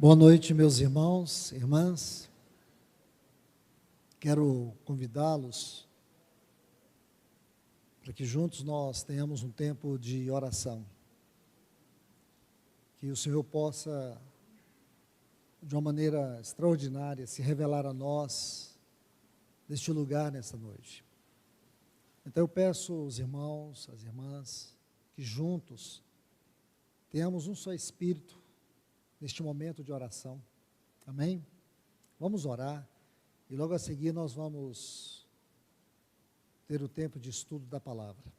Boa noite, meus irmãos, irmãs. Quero convidá-los para que juntos nós tenhamos um tempo de oração. Que o Senhor possa, de uma maneira extraordinária, se revelar a nós neste lugar, nesta noite. Então eu peço aos irmãos, às irmãs, que juntos tenhamos um só espírito neste momento de oração. Amém? Vamos orar e logo a seguir nós vamos ter o tempo de estudo da palavra.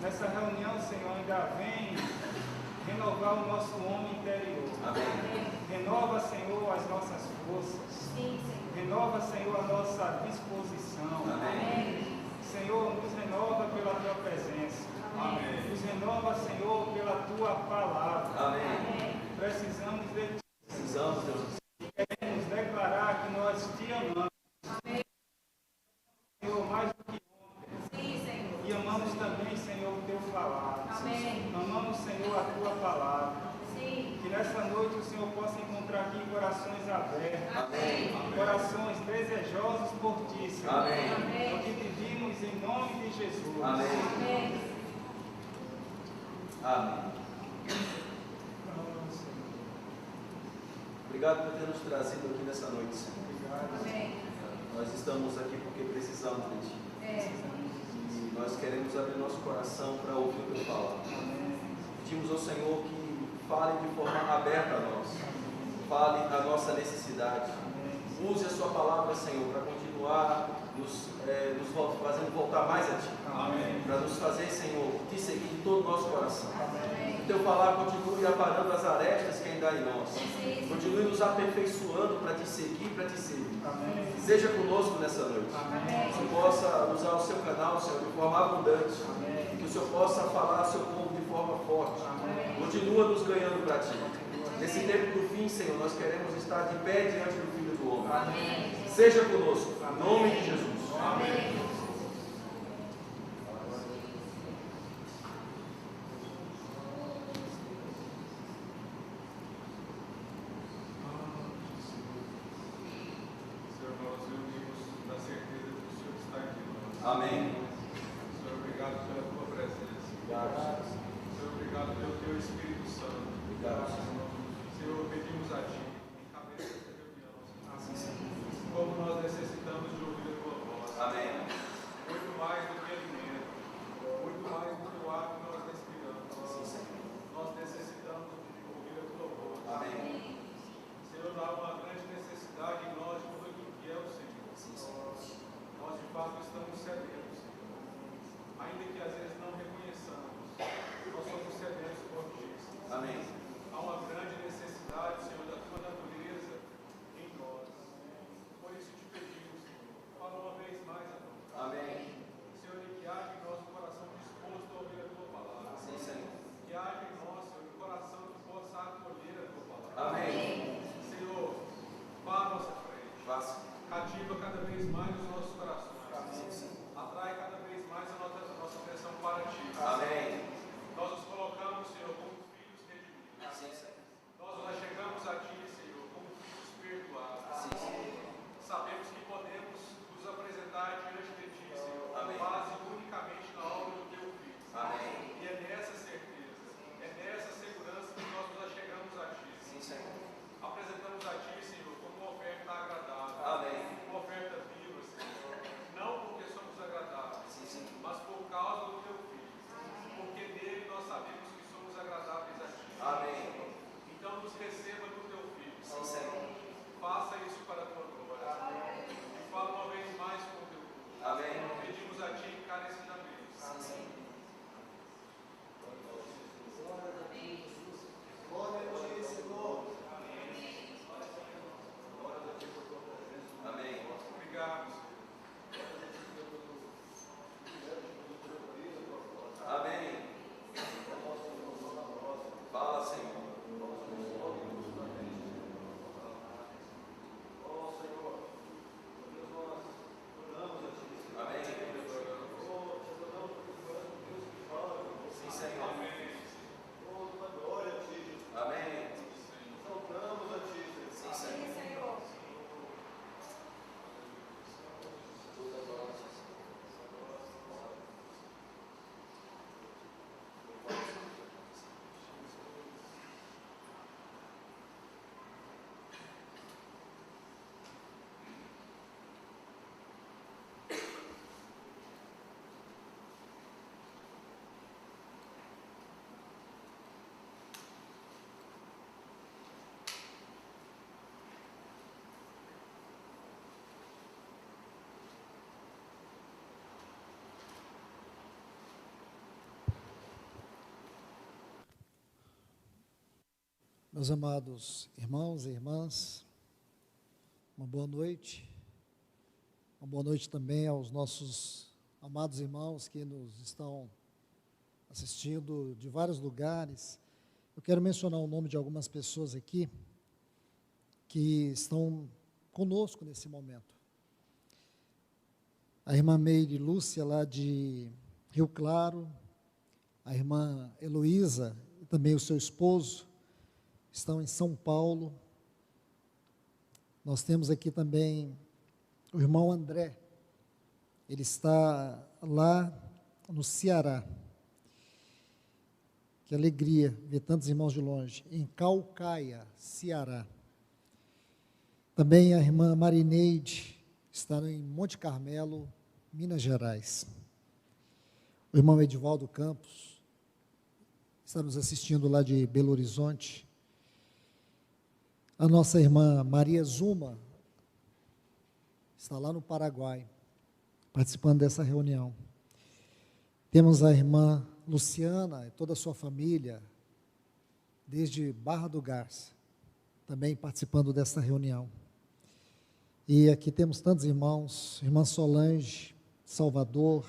Nessa reunião, Senhor, ainda vem renovar o nosso homem interior. Amém. Renova, Senhor, as nossas forças. Sim, Senhor. Renova, Senhor, a nossa disposição. Amém. Senhor, nos renova pela Tua presença. Amém. Nos renova, Senhor, pela Tua palavra. Amém. Precisamos de Ti. Precisamos, Deus. Queremos declarar que nós Te amamos. Amém. Senhor, mais do que e amamos também, Senhor, o Teu falar. Amém. Amamos, Senhor, a Tua palavra. Sim. Que nessa noite o Senhor possa encontrar aqui corações abertos. Amém. Corações desejosos por Ti, Senhor. Amém. É o que pedimos em nome de Jesus. Amém. Amém. Amém. Obrigado por ter nos trazido aqui nessa noite, Senhor. Obrigado. Amém. Nós estamos aqui porque precisamos de Ti. Nós queremos abrir nosso coração para ouvir o Teu falar. Pedimos ao Senhor que fale de forma aberta a nós. Fale a nossa necessidade. Use a Sua palavra, Senhor, para continuar nos fazendo voltar mais a Ti. Amém. Para nos fazer, Senhor, Te seguir de todo o nosso coração. Amém. O Teu falar continue aparando as arestas que ainda há em nós. Continue nos aperfeiçoando para Te seguir, para Te servir. Amém. Seja conosco nessa noite. Amém. Que o Senhor possa usar o Seu canal, Senhor, de forma abundante. Amém. Que o Senhor possa falar ao Seu povo de forma forte. Amém. Continua nos ganhando para Ti. Nesse tempo do fim, Senhor, nós queremos estar de pé diante do Filho do Homem. Amém. Seja conosco, em nome de Jesus. Amém. Amém. Senhor, obrigado pela Tua presença. Obrigado. Senhor, obrigado pelo Teu Espírito Santo. Obrigado, Senhor. Senhor, pedimos a Ti, encabeça essa reunião, Senhor. Como nós necessitamos de ouvir a Tua voz. Amém. Muito mais do que alimento, muito mais do que o ar que nós respiramos. Nós necessitamos de ouvir a Tua voz. Amém. Senhor, há uma grande necessidade em nós de tudo aquilo que é o Senhor. Nós de fato estamos sedentos, Senhor. Ainda que às vezes não reconheçamos, nós somos sedentos por Ti. Amém. Há uma grande necessidade, Senhor, da Tua natureza em nós. Por isso te pedimos, Senhor, fala uma vez mais a Tua palavra. Amém. Senhor, e que haja em nosso coração disposto a ouvir a Tua palavra. Sim, Senhor. Que haja em nós, Senhor, um coração que possa acolher a Tua palavra. Amém. Senhor, vá à nossa frente. Faça. Cativa cada vez mais os nossos corações. Amém. Atrai cada vez mais a nossa atenção para Ti. Amém. Nós nos colocamos, Senhor, como filhos redimidos. Sim, Senhor. Nós chegamos a Ti, Senhor, como filhos perdoados. Sim, Senhor. Sabemos que podemos nos apresentar diante de Ti, Senhor, com Amém. base Meus amados irmãos e irmãs, uma boa noite. Uma boa noite também aos nossos amados irmãos que nos estão assistindo de vários lugares. Eu quero mencionar o nome de algumas pessoas aqui que estão conosco nesse momento. A irmã Meire Lúcia, lá de Rio Claro, a irmã Heloísa e também o seu esposo, estão em São Paulo. Nós temos aqui também o irmão André, ele está lá no Ceará. Que alegria ver tantos irmãos de longe, em Caucaia, Ceará. Também a irmã Marineide está em Monte Carmelo, Minas Gerais. O irmão Edivaldo Campos está nos assistindo lá de Belo Horizonte. A nossa irmã Maria Zuma está lá no Paraguai, participando dessa reunião. Temos a irmã Luciana e toda a sua família, desde Barra do Garça, também participando dessa reunião. E aqui temos tantos irmãos, irmã Solange, Salvador,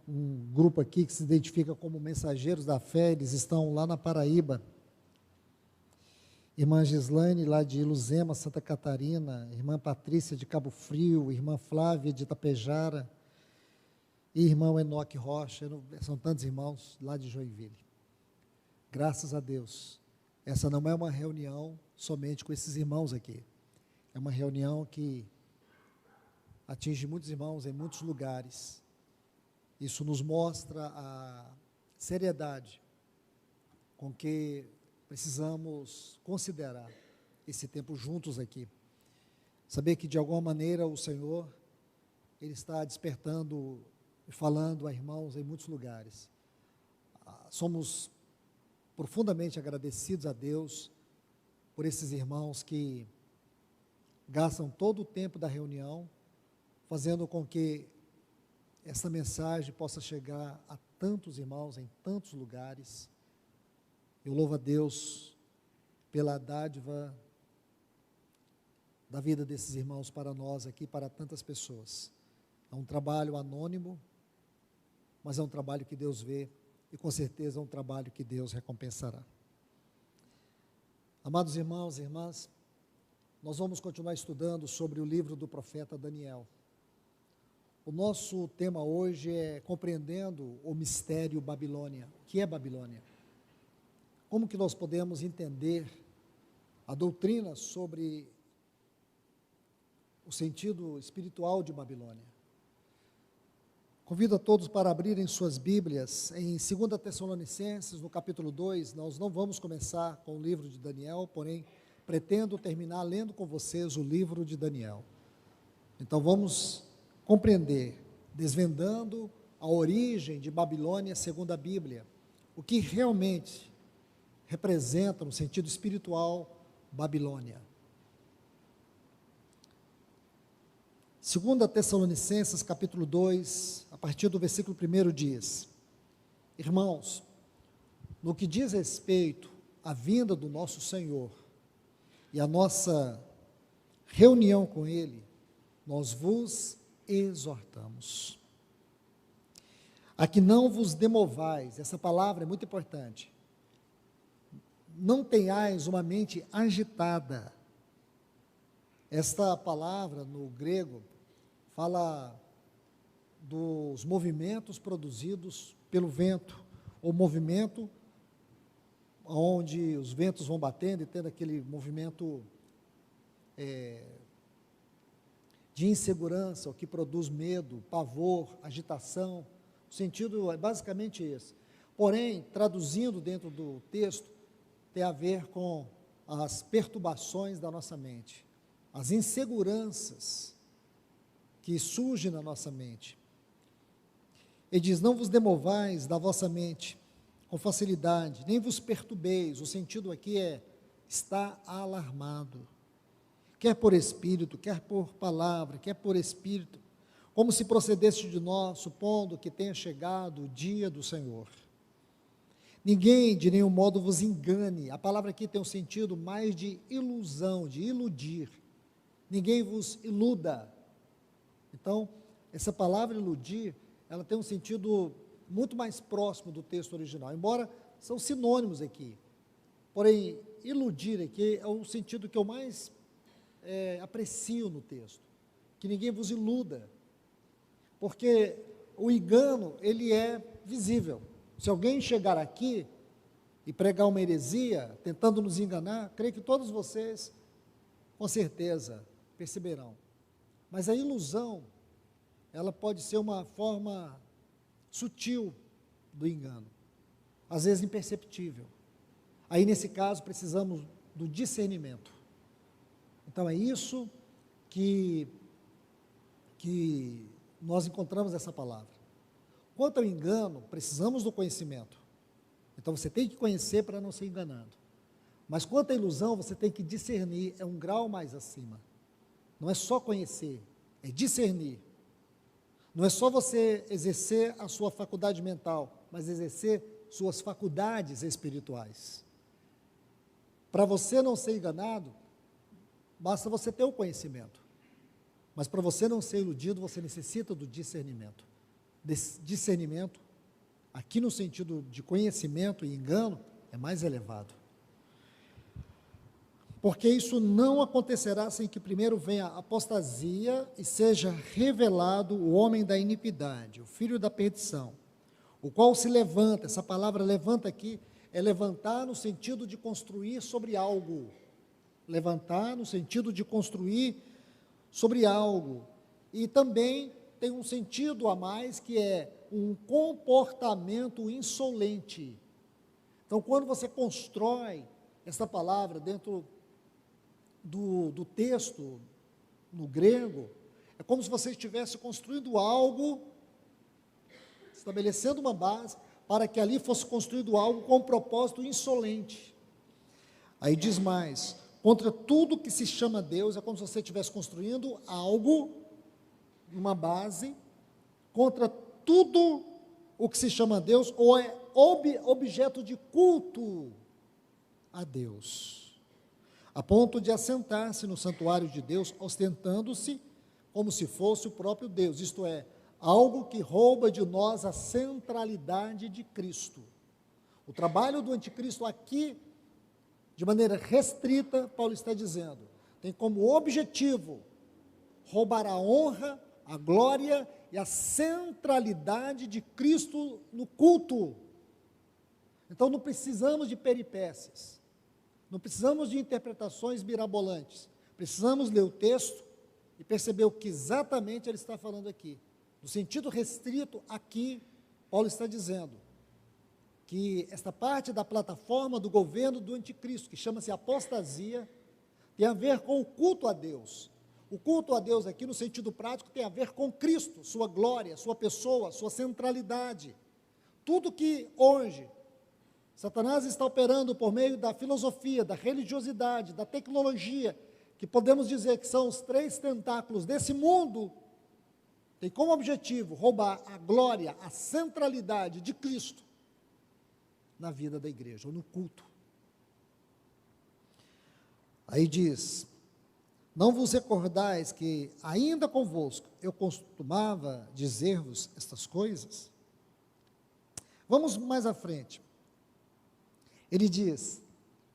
um grupo aqui que se identifica como Mensageiros da Fé, eles estão lá na Paraíba. Irmã Gislaine, lá de Iluzema, Santa Catarina, irmã Patrícia de Cabo Frio, irmã Flávia de Itapejara, e irmão Enoque Rocha, são tantos irmãos lá de Joinville. Graças a Deus, essa não é uma reunião somente com esses irmãos aqui, é uma reunião que atinge muitos irmãos em muitos lugares. Isso nos mostra a seriedade com que precisamos considerar esse tempo juntos aqui. Saber que, de alguma maneira, o Senhor, Ele está despertando e falando a irmãos em muitos lugares. Somos profundamente agradecidos a Deus por esses irmãos que gastam todo o tempo da reunião, fazendo com que essa mensagem possa chegar a tantos irmãos em tantos lugares. Eu louvo a Deus pela dádiva da vida desses irmãos para nós aqui, para tantas pessoas. É um trabalho anônimo, mas é um trabalho que Deus vê e com certeza é um trabalho que Deus recompensará. Amados irmãos e irmãs, nós vamos continuar estudando sobre o livro do profeta Daniel. O nosso tema hoje é compreendendo o mistério Babilônia. O que é Babilônia? Como que nós podemos entender a doutrina sobre o sentido espiritual de Babilônia? Convido a todos para abrirem suas Bíblias em 2 Tessalonicenses, no capítulo 2. Nós não vamos começar com o livro de Daniel, porém, pretendo terminar lendo com vocês o livro de Daniel. Então, vamos compreender, desvendando a origem de Babilônia segundo a Bíblia, o que realmente representa, no sentido espiritual, Babilônia. 2 Tessalonicenses, capítulo 2, a partir do versículo 1 diz: Irmãos, no que diz respeito à vinda do nosso Senhor e à nossa reunião com Ele, nós vos exortamos a que não vos demovais. Essa palavra é muito importante. Não tenhais uma mente agitada. Esta palavra no grego fala dos movimentos produzidos pelo vento, ou movimento onde os ventos vão batendo e tendo aquele movimento de insegurança, o que produz medo, pavor, agitação. O sentido é basicamente esse. Porém, traduzindo dentro do texto, tem a ver com as perturbações da nossa mente, as inseguranças que surgem na nossa mente. Ele diz: não vos demovais da vossa mente com facilidade, nem vos perturbeis. O sentido aqui é estar alarmado, quer por espírito, quer por palavra, quer por espírito, como se procedesse de nós, supondo que tenha chegado o dia do Senhor. Ninguém de nenhum modo vos engane. A palavra aqui tem um sentido mais de ilusão, de iludir. Ninguém vos iluda. Então, essa palavra iludir, ela tem um sentido muito mais próximo do texto original, embora são sinônimos aqui. Porém, iludir aqui é o sentido que eu mais aprecio no texto. Que ninguém vos iluda. Porque o engano, ele é visível. Se alguém chegar aqui e pregar uma heresia, tentando nos enganar, creio que todos vocês, com certeza, perceberão. Mas a ilusão, ela pode ser uma forma sutil do engano, às vezes imperceptível. Aí, nesse caso, precisamos do discernimento. Então, é isso que nós encontramos nessa palavra. Quanto ao engano, precisamos do conhecimento. Então, você tem que conhecer para não ser enganado. Mas quanto à ilusão, você tem que discernir, é um grau mais acima. Não é só conhecer, é discernir. Não é só você exercer a sua faculdade mental, mas exercer suas faculdades espirituais. Para você não ser enganado, basta você ter o conhecimento. Mas para você não ser iludido, você necessita do discernimento. Discernimento, aqui no sentido de conhecimento e engano, é mais elevado. Porque isso não acontecerá sem que primeiro venha a apostasia e seja revelado o homem da iniquidade, o filho da perdição, o qual se levanta. Essa palavra levanta aqui é levantar no sentido de construir sobre algo. Levantar no sentido de construir sobre algo. E também tem um sentido a mais, que é um comportamento insolente. Então, quando você constrói essa palavra dentro do texto, no grego, é como se você estivesse construindo algo, estabelecendo uma base, para que ali fosse construído algo com um propósito insolente. Aí diz mais, contra tudo que se chama Deus, é como se você estivesse construindo algo, uma base, contra tudo o que se chama Deus, ou é objeto de culto a Deus, a ponto de assentar-se no santuário de Deus, ostentando-se como se fosse o próprio Deus, isto é, algo que rouba de nós a centralidade de Cristo. O trabalho do anticristo aqui, de maneira restrita, Paulo está dizendo, tem como objetivo roubar a honra, a glória e a centralidade de Cristo no culto. Então não precisamos de peripécias, não precisamos de interpretações mirabolantes, precisamos ler o texto e perceber o que exatamente ele está falando aqui. No sentido restrito, aqui, Paulo está dizendo que esta parte da plataforma do governo do anticristo, que chama-se apostasia, tem a ver com o culto a Deus. O culto a Deus aqui, no sentido prático, tem a ver com Cristo, sua glória, sua pessoa, sua centralidade. Tudo que hoje Satanás está operando por meio da filosofia, da religiosidade, da tecnologia, que podemos dizer que são os três tentáculos desse mundo, tem como objetivo roubar a glória, a centralidade de Cristo na vida da igreja, ou no culto. Aí diz, não vos recordais que ainda convosco eu costumava dizer-vos estas coisas? Vamos mais à frente. Ele diz,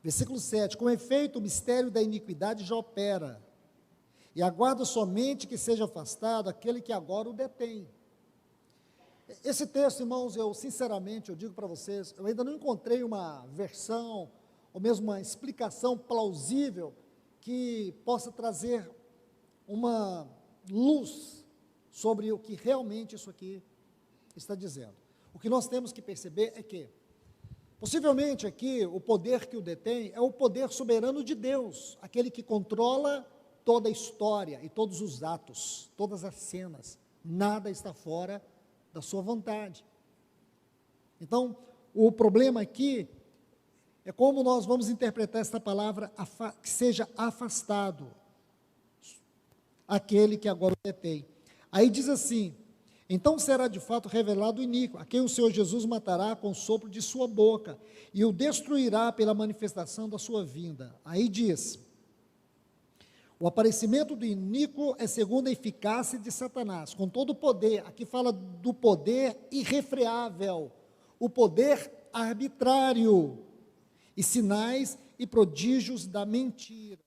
versículo 7, com efeito o mistério da iniquidade já opera, e aguarda somente que seja afastado aquele que agora o detém. Esse texto, irmãos, sinceramente, eu digo para vocês, eu ainda não encontrei uma versão, ou mesmo uma explicação plausível, que possa trazer uma luz sobre o que realmente isso aqui está dizendo. O que nós temos que perceber é que, possivelmente aqui, o poder que o detém é o poder soberano de Deus, aquele que controla toda a história e todos os atos, todas as cenas, nada está fora da sua vontade. Então, o problema aqui é como nós vamos interpretar esta palavra, que seja afastado aquele que agora o detém. Aí diz assim, Então será de fato revelado o iníquo, a quem o Senhor Jesus matará com o sopro de sua boca, e o destruirá pela manifestação da sua vinda. Aí diz, o aparecimento do iníquo é segundo a eficácia de Satanás, com todo o poder, aqui fala do poder irrefreável, o poder arbitrário, e sinais e prodígios da mentira.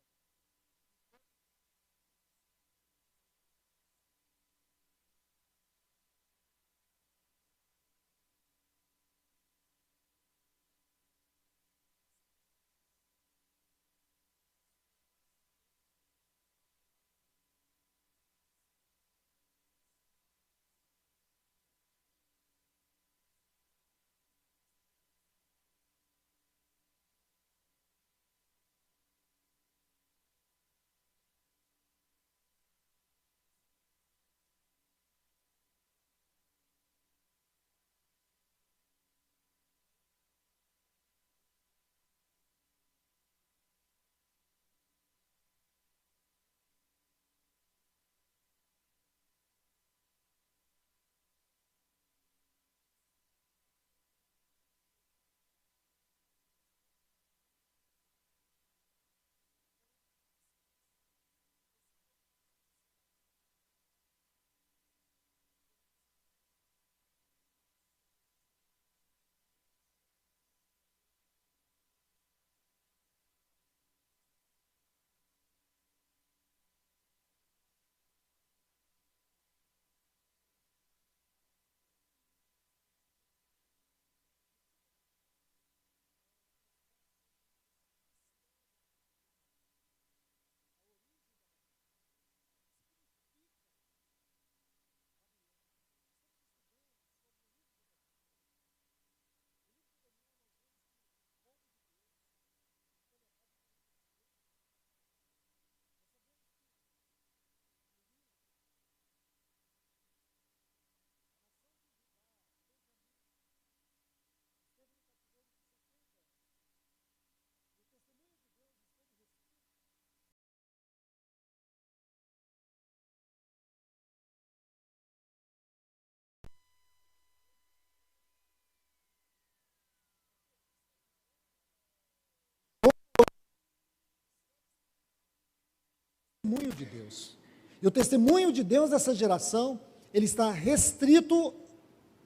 Testemunho de Deus. E o testemunho de Deus dessa geração, ele está restrito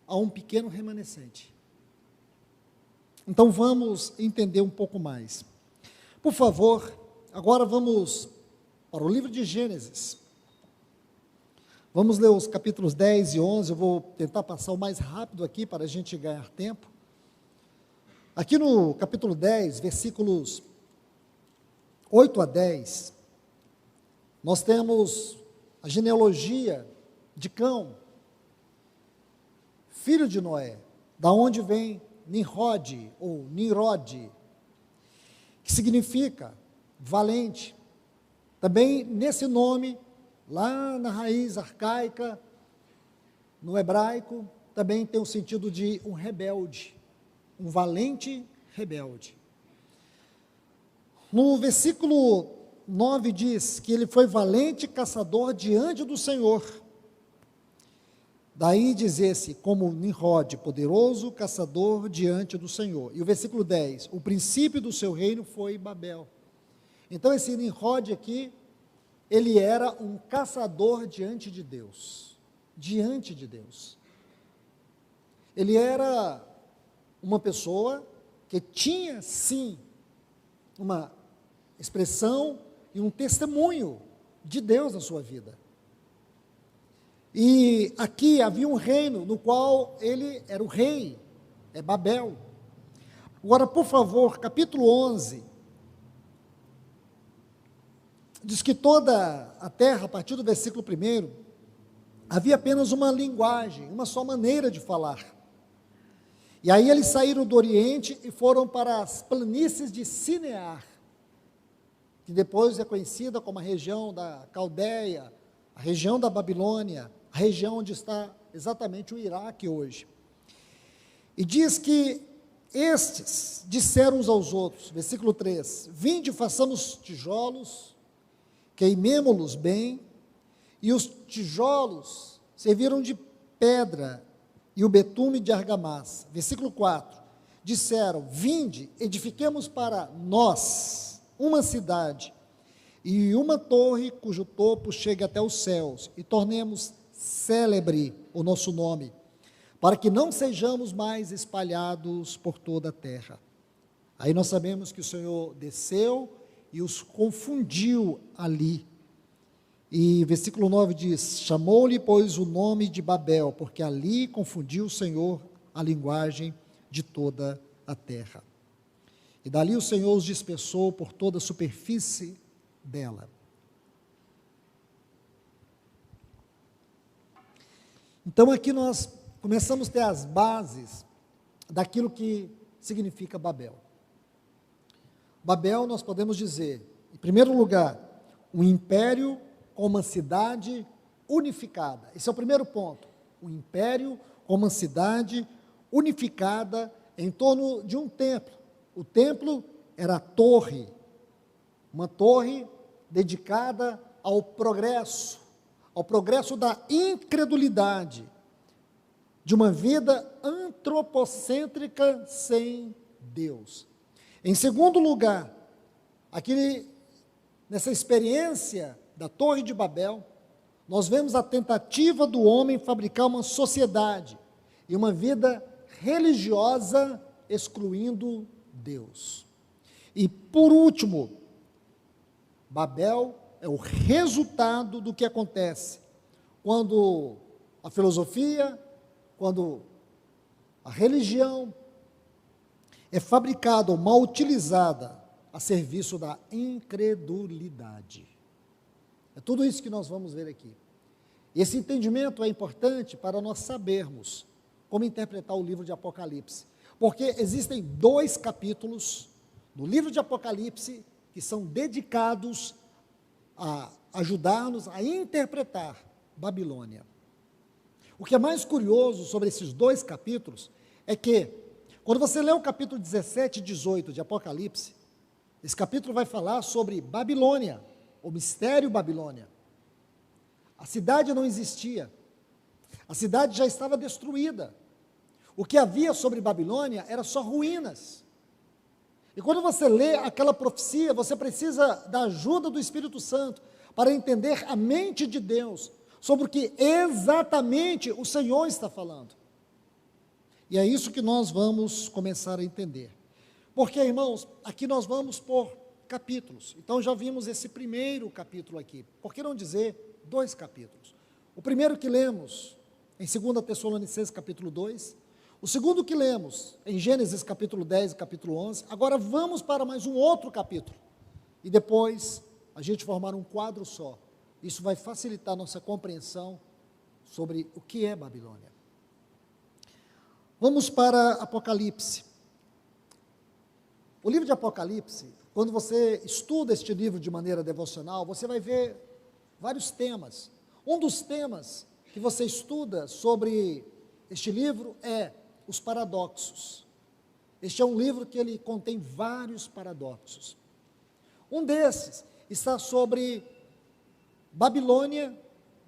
a um pequeno remanescente. Então vamos entender um pouco mais. Por favor, agora vamos para o livro de Gênesis. Vamos ler os capítulos 10 e 11, eu vou tentar passar o mais rápido aqui para a gente ganhar tempo. Aqui no capítulo 10, versículos 8 a 10, nós temos a genealogia de Cão, filho de Noé, da onde vem Nimrod, ou Nimrod, que significa valente. Também nesse nome, lá na raiz arcaica, no hebraico, também tem o sentido de um rebelde, um valente rebelde. No versículo 9 diz que ele foi valente caçador diante do Senhor. Daí dizer-se como Nimrod, poderoso caçador diante do Senhor. E o versículo 10, o princípio do seu reino foi Babel. Então esse Nimrod aqui, ele era um caçador diante de Deus. Diante de Deus. Ele era uma pessoa que tinha sim uma expressão e um testemunho de Deus na sua vida. E aqui havia um reino no qual ele era o rei, é Babel. Agora, por favor, capítulo 11, diz que toda a terra, a partir do versículo 1, havia apenas uma linguagem, uma só maneira de falar. E aí eles saíram do Oriente e foram para as planícies de Sinear, que depois é conhecida como a região da Caldeia, a região da Babilônia, a região onde está exatamente o Iraque hoje. E diz que estes disseram uns aos outros, versículo 3, vinde, façamos tijolos, queimemo-los bem, e os tijolos serviram de pedra e o betume de argamassa. Versículo 4. Disseram: vinde, edifiquemos para nós uma cidade e uma torre cujo topo chegue até os céus, e tornemos célebre o nosso nome, para que não sejamos mais espalhados por toda a terra. Aí nós sabemos que o Senhor desceu e os confundiu ali. E versículo 9 diz: chamou-lhe, pois, o nome de Babel, porque ali confundiu o Senhor a linguagem de toda a terra. E dali o Senhor os dispersou por toda a superfície dela. Então aqui nós começamos a ter as bases daquilo que significa Babel. Babel, nós podemos dizer, em primeiro lugar, um império com uma cidade unificada. Esse é o primeiro ponto. Um império com uma cidade unificada em torno de um templo. O templo era a torre, uma torre dedicada ao progresso da incredulidade, de uma vida antropocêntrica sem Deus. Em segundo lugar, nessa experiência da Torre de Babel, nós vemos a tentativa do homem fabricar uma sociedade e uma vida religiosa excluindo Deus. E por último, Babel é o resultado do que acontece quando a filosofia, quando a religião é fabricada ou mal utilizada a serviço da incredulidade. É tudo isso que nós vamos ver aqui. Esse entendimento é importante para nós sabermos como interpretar o livro de Apocalipse, porque existem 2 capítulos no livro de Apocalipse que são dedicados a ajudar-nos a interpretar Babilônia. O que é mais curioso sobre esses 2 capítulos é que, quando você lê o capítulo 17 e 18 de Apocalipse, esse capítulo vai falar sobre Babilônia, o mistério Babilônia. A cidade não existia, a cidade já estava destruída. O que havia sobre Babilônia era só ruínas. E quando você lê aquela profecia, você precisa da ajuda do Espírito Santo para entender a mente de Deus sobre o que exatamente o Senhor está falando. E é isso que nós vamos começar a entender. Porque, irmãos, aqui nós vamos por capítulos. Então já vimos esse primeiro capítulo aqui. Por que não dizer 2 capítulos? O primeiro que lemos em 2 Tessalonicenses capítulo 2, o segundo que lemos em Gênesis capítulo 10 e capítulo 11, agora vamos para mais um outro capítulo, e depois a gente formar um quadro só. Isso vai facilitar a nossa compreensão sobre o que é Babilônia. Vamos para Apocalipse. O livro de Apocalipse, quando você estuda este livro de maneira devocional, você vai ver vários temas. Um dos temas que você estuda sobre este livro é os paradoxos. Este é um livro que ele contém vários paradoxos. Um desses está sobre Babilônia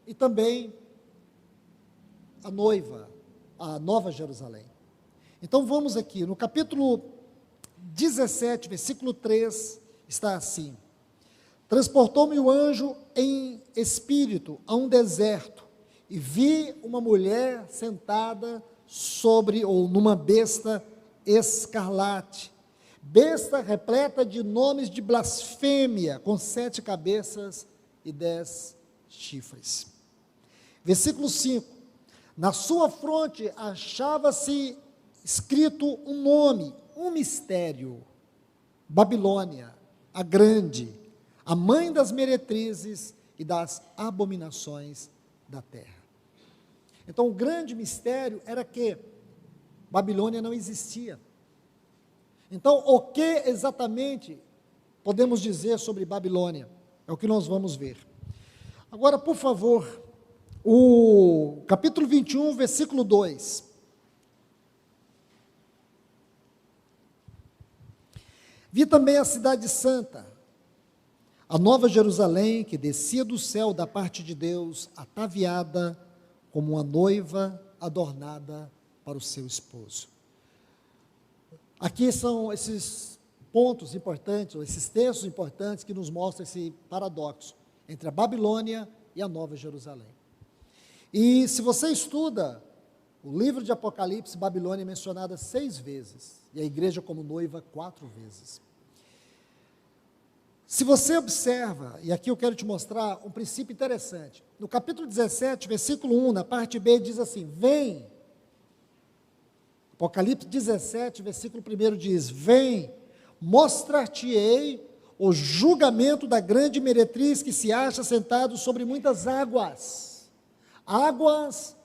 e também a noiva, a Nova Jerusalém. Então vamos aqui, no capítulo 17, versículo 3, está assim: transportou-me o anjo em espírito a um deserto, e vi uma mulher sentada sobre ou numa besta escarlate, besta repleta de nomes de blasfêmia, com 7 cabeças e 10 chifres. Versículo 5: na sua fronte achava-se escrito um nome, um mistério: Babilônia, a grande, a mãe das meretrizes e das abominações da terra. Então, o grande mistério era que Babilônia não existia. Então, o que exatamente podemos dizer sobre Babilônia? É o que nós vamos ver. Agora, por favor, o capítulo 21, versículo 2. Vi também a cidade santa, a nova Jerusalém, que descia do céu da parte de Deus, ataviada como uma noiva adornada para o seu esposo. Aqui são esses pontos importantes, ou esses textos importantes que nos mostram esse paradoxo entre a Babilônia e a Nova Jerusalém. E se você estuda o livro de Apocalipse, Babilônia é mencionada 6 vezes, e a igreja como noiva 4 vezes. Se você observa, e aqui eu quero te mostrar um princípio interessante, no capítulo 17, versículo 1, na parte B, diz assim, vem, Apocalipse 17, versículo 1 diz, vem, mostrar-te-ei o julgamento da grande meretriz que se acha sentado sobre muitas águas. Águas,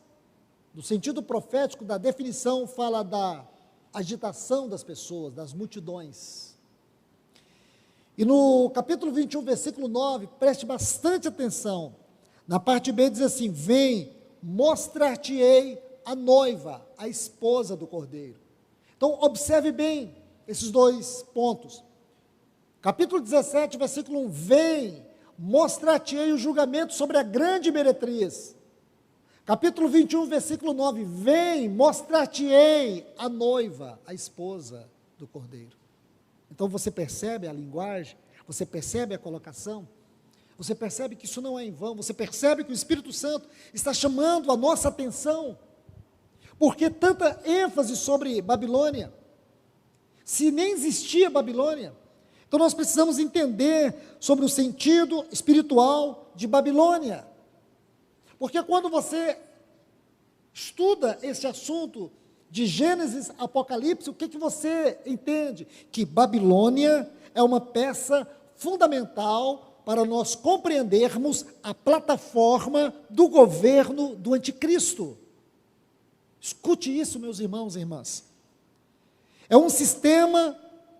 no sentido profético da definição, fala da agitação das pessoas, das multidões. E no capítulo 21, versículo 9, preste bastante atenção. Na parte B diz assim, vem, mostrar-te-ei a noiva, a esposa do Cordeiro. Então, observe bem esses 2 pontos. Capítulo 17, versículo 1, vem, mostrar-te-ei o julgamento sobre a grande meretriz. Capítulo 21, versículo 9, vem, mostrar-te-ei a noiva, a esposa do Cordeiro. Então você percebe a linguagem, você percebe a colocação, você percebe que isso não é em vão, você percebe que o Espírito Santo está chamando a nossa atenção. Por que tanta ênfase sobre Babilônia? Se nem existia Babilônia. Então nós precisamos entender sobre o sentido espiritual de Babilônia. Porque quando você estuda esse assunto de Gênesis, Apocalipse, o que você entende? Que Babilônia é uma peça fundamental para nós compreendermos a plataforma do governo do anticristo. Escute isso, meus irmãos e irmãs. É um sistema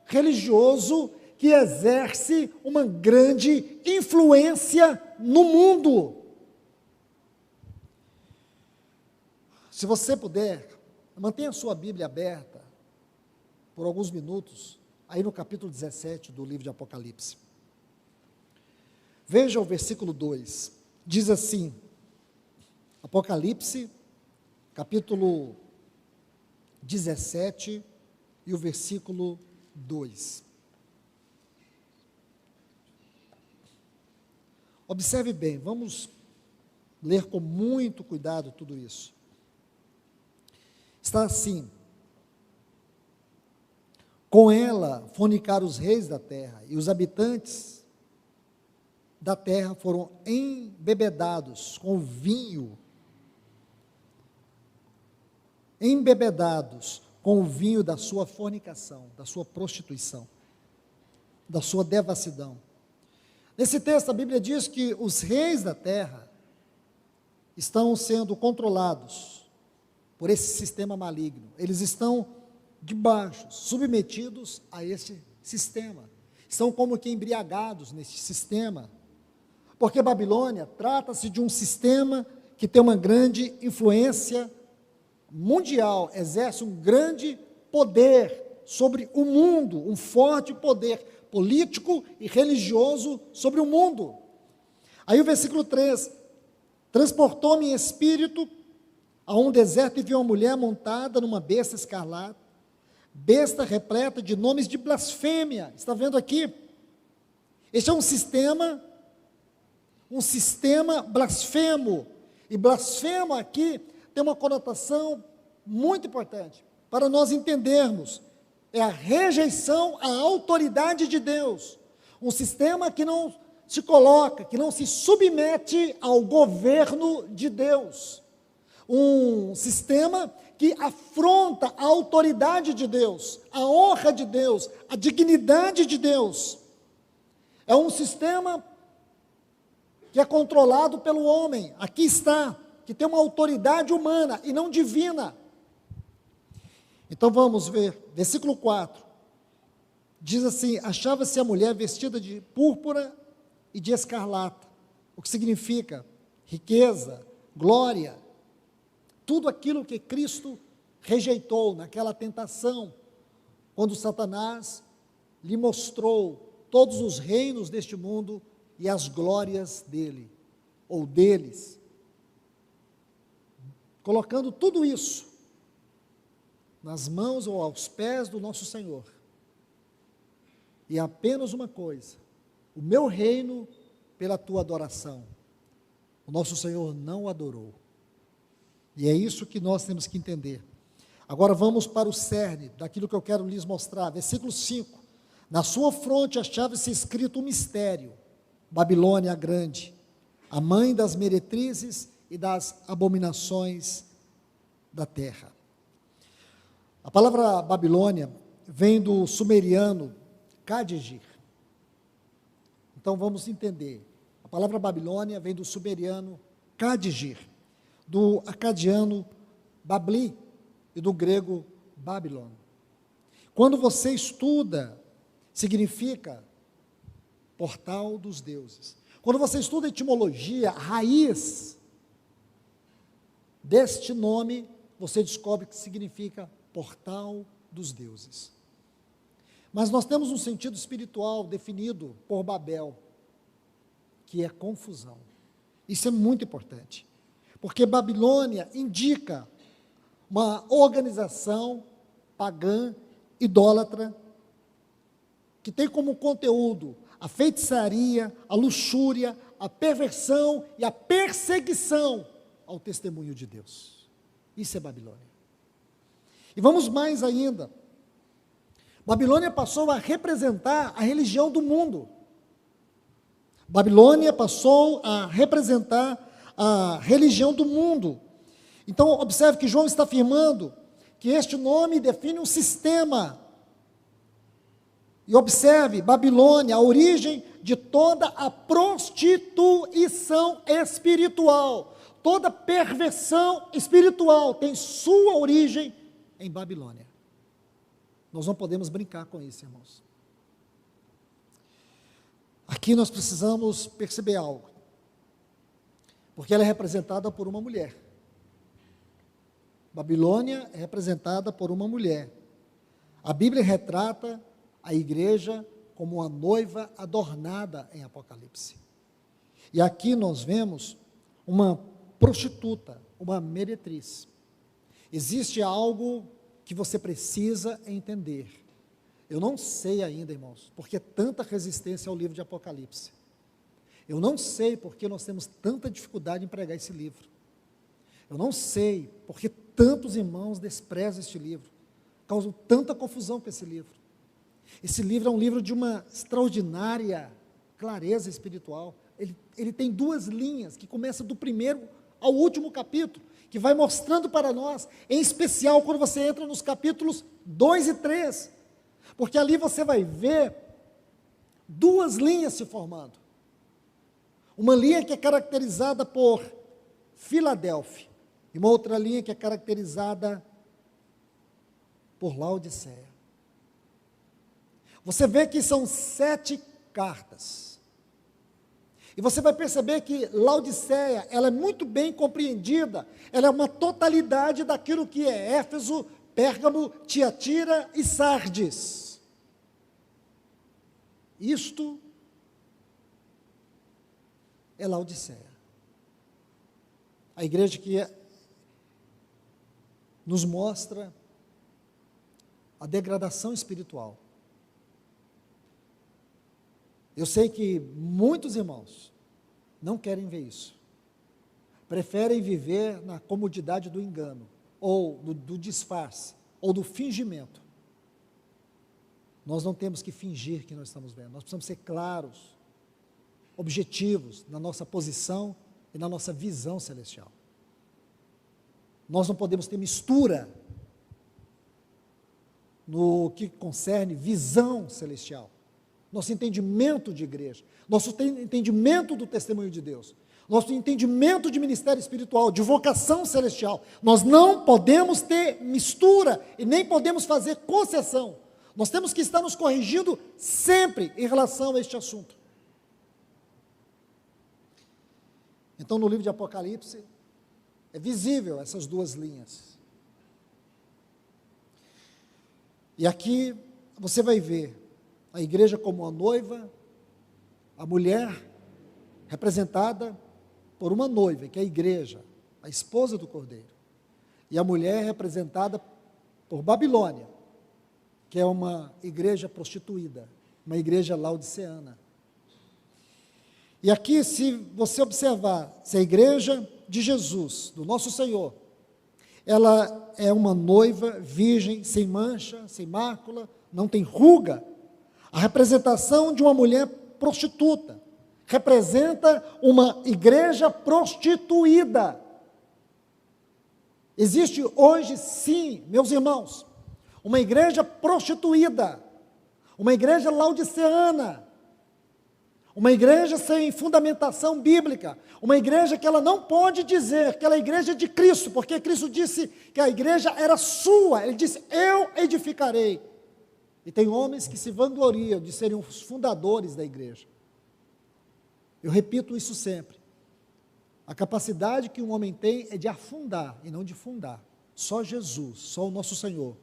religioso que exerce uma grande influência no mundo. Se você puder, mantenha a sua Bíblia aberta por alguns minutos, aí no capítulo 17 do livro de Apocalipse. Veja o versículo 2, diz assim, Apocalipse, capítulo 17 e o versículo 2. Observe bem, vamos ler com muito cuidado tudo isso. Está assim, com ela fornicaram os reis da terra, e os habitantes da terra foram embebedados com vinho, da sua fornicação, da sua prostituição, da sua devassidão. Nesse texto a Bíblia diz que os reis da terra estão sendo controlados por esse sistema maligno. Eles estão debaixo, submetidos a esse sistema. Estão como que embriagados nesse sistema. Porque Babilônia trata-se de um sistema que tem uma grande influência mundial, exerce um grande poder sobre o mundo, um forte poder político e religioso sobre o mundo. Aí o versículo 3, transportou-me em espírito a um deserto e vi uma mulher montada numa besta escarlate, besta repleta de nomes de blasfêmia. Está vendo aqui? Este é um sistema blasfemo, e blasfemo aqui tem uma conotação muito importante, para nós entendermos, é a rejeição à autoridade de Deus, um sistema que não se coloca, que não se submete ao governo de Deus, um sistema que afronta a autoridade de Deus, a honra de Deus, a dignidade de Deus. É um sistema que é controlado pelo homem, aqui está, que tem uma autoridade humana e não divina. Então vamos ver, versículo 4, diz assim, achava-se a mulher vestida de púrpura e de escarlata, o que significa riqueza, glória, tudo aquilo que Cristo rejeitou naquela tentação, quando Satanás lhe mostrou todos os reinos deste mundo e as glórias dele, ou deles. colocando tudo isso nas mãos ou aos pés do nosso Senhor. E apenas uma coisa: o meu reino pela tua adoração. O nosso Senhor não o adorou. E é isso que nós temos que entender. Agora vamos para o cerne daquilo que eu quero lhes mostrar. Versículo 5. Na sua fronte achava-se escrito um mistério: Babilônia a grande, a mãe das meretrizes e das abominações da terra. A palavra Babilônia vem do sumeriano Kadjir. Então vamos entender. A palavra Babilônia vem do sumeriano Kadjir, do acadiano Babli e do grego Babylon. Quando você estuda, significa portal dos deuses. Quando você estuda etimologia, a raiz deste nome, você descobre que significa portal dos deuses. Mas nós temos um sentido espiritual definido por Babel, que é confusão. Isso é muito importante, porque Babilônia indica uma organização pagã, idólatra, que tem como conteúdo a feitiçaria, a luxúria, a perversão e a perseguição ao testemunho de Deus. Isso é Babilônia. E vamos mais ainda. Babilônia passou a representar a religião do mundo. Babilônia passou a representar a religião do mundo. Então, observe que João está afirmando que este nome define um sistema. E observe, Babilônia, a origem de toda a prostituição espiritual, toda perversão espiritual tem sua origem em Babilônia. Nós não podemos brincar com isso, irmãos. Aqui nós precisamos perceber algo, porque ela é representada por uma mulher. Babilônia é representada por uma mulher. A Bíblia retrata a igreja como uma noiva adornada em Apocalipse. E aqui nós vemos uma prostituta, uma meretriz. Existe algo que você precisa entender. Eu não sei ainda, irmãos, porque tanta resistência ao livro de Apocalipse. Eu não sei porque nós temos tanta dificuldade em pregar esse livro. Eu não sei porque tantos irmãos desprezam este livro, causam tanta confusão com esse livro. Esse livro é um livro de uma extraordinária clareza espiritual. Ele tem duas linhas, que começa do primeiro ao último capítulo, que vai mostrando para nós, em especial quando você entra nos capítulos 2 e 3, porque ali você vai ver duas linhas se formando. Uma linha que é caracterizada por Filadélfia, e uma outra linha que é caracterizada por Laodiceia. Você vê que são 7 cartas. E você vai perceber que Laodiceia, ela é muito bem compreendida, ela é uma totalidade daquilo que é Éfeso, Pérgamo, Tiatira e Sardes. Isto é Laodiceia. A igreja que nos mostra a degradação espiritual. Eu sei que muitos irmãos não querem ver isso. Preferem viver na comodidade do engano, ou do disfarce, ou do fingimento. Nós não temos que fingir que nós estamos vendo. Nós precisamos ser claros, objetivos na nossa posição e na nossa visão celestial. Nós não podemos ter mistura no que concerne visão celestial, nosso entendimento de igreja, nosso entendimento do testemunho de Deus, nosso entendimento de ministério espiritual, de vocação celestial. Nós não podemos ter mistura e nem podemos fazer concessão. Nós temos que estar nos corrigindo sempre em relação a este assunto. Então, no livro de Apocalipse, é visível essas duas linhas. E aqui você vai ver a igreja como uma noiva, a mulher representada por uma noiva, que é a igreja, a esposa do Cordeiro. E a mulher é representada por Babilônia, que é uma igreja prostituída, uma igreja laodiceana. E aqui, se você observar, se a igreja de Jesus, do nosso Senhor, ela é uma noiva virgem, sem mancha, sem mácula, não tem ruga. A representação de uma mulher prostituta representa uma igreja prostituída. Existe hoje, sim, meus irmãos, uma igreja prostituída, uma igreja laodiceana, uma igreja sem fundamentação bíblica, uma igreja que ela não pode dizer que ela é a igreja de Cristo, porque Cristo disse que a igreja era sua, ele disse, eu edificarei. E tem homens que se vangloriam de serem os fundadores da igreja. Eu repito isso sempre. A capacidade que um homem tem é de afundar e não de fundar. Só Jesus, só o nosso Senhor,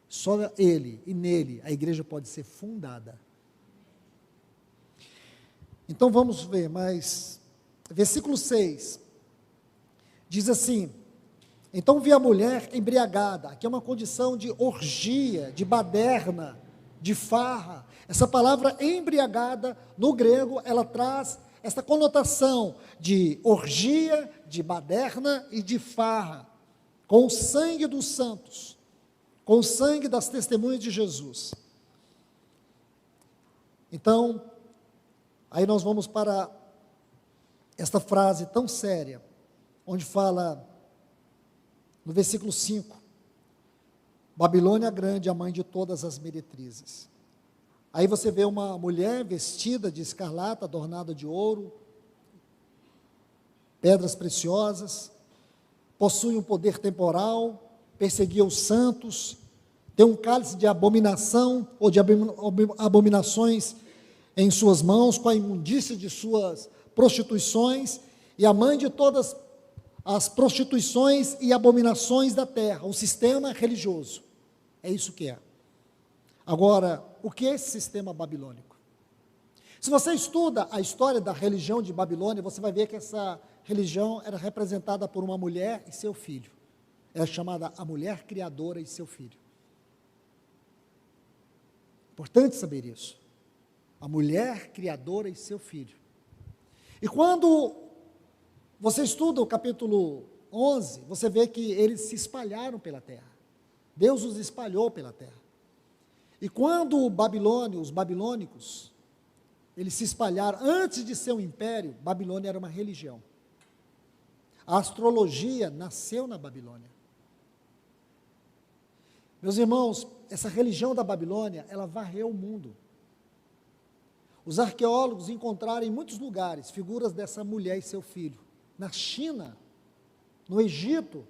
só Ele e nele a igreja pode ser fundada. Então vamos ver, mas versículo 6 diz assim: então vi a mulher embriagada, aqui é uma condição de orgia, de baderna, de farra. Essa palavra embriagada, no grego, ela traz essa conotação de orgia, de baderna e de farra, com o sangue dos santos, com o sangue das testemunhas de Jesus. Então, aí nós vamos para esta frase tão séria, onde fala, no versículo 5, Babilônia grande, a mãe de todas as meretrizes. Aí você vê uma mulher vestida de escarlata, adornada de ouro, pedras preciosas, possui um poder temporal, perseguia os santos, tem um cálice de abominação, ou de abominações em suas mãos, com a imundícia de suas prostituições, e a mãe de todas as prostituições e abominações da terra, um sistema religioso. É isso que é. Agora, o que é esse sistema babilônico? Se você estuda a história da religião de Babilônia, você vai ver que essa religião era representada por uma mulher e seu filho. Era chamada a mulher criadora e seu filho. Importante saber isso. A mulher criadora e seu filho. E quando você estuda o capítulo 11, você vê que eles se espalharam pela terra. Deus os espalhou pela terra. E quando os babilônicos, eles se espalharam, antes de ser um império, Babilônia era uma religião. A astrologia nasceu na Babilônia. Meus irmãos, essa religião da Babilônia, ela varreu o mundo. Os arqueólogos encontraram em muitos lugares figuras dessa mulher e seu filho. Na China, no Egito,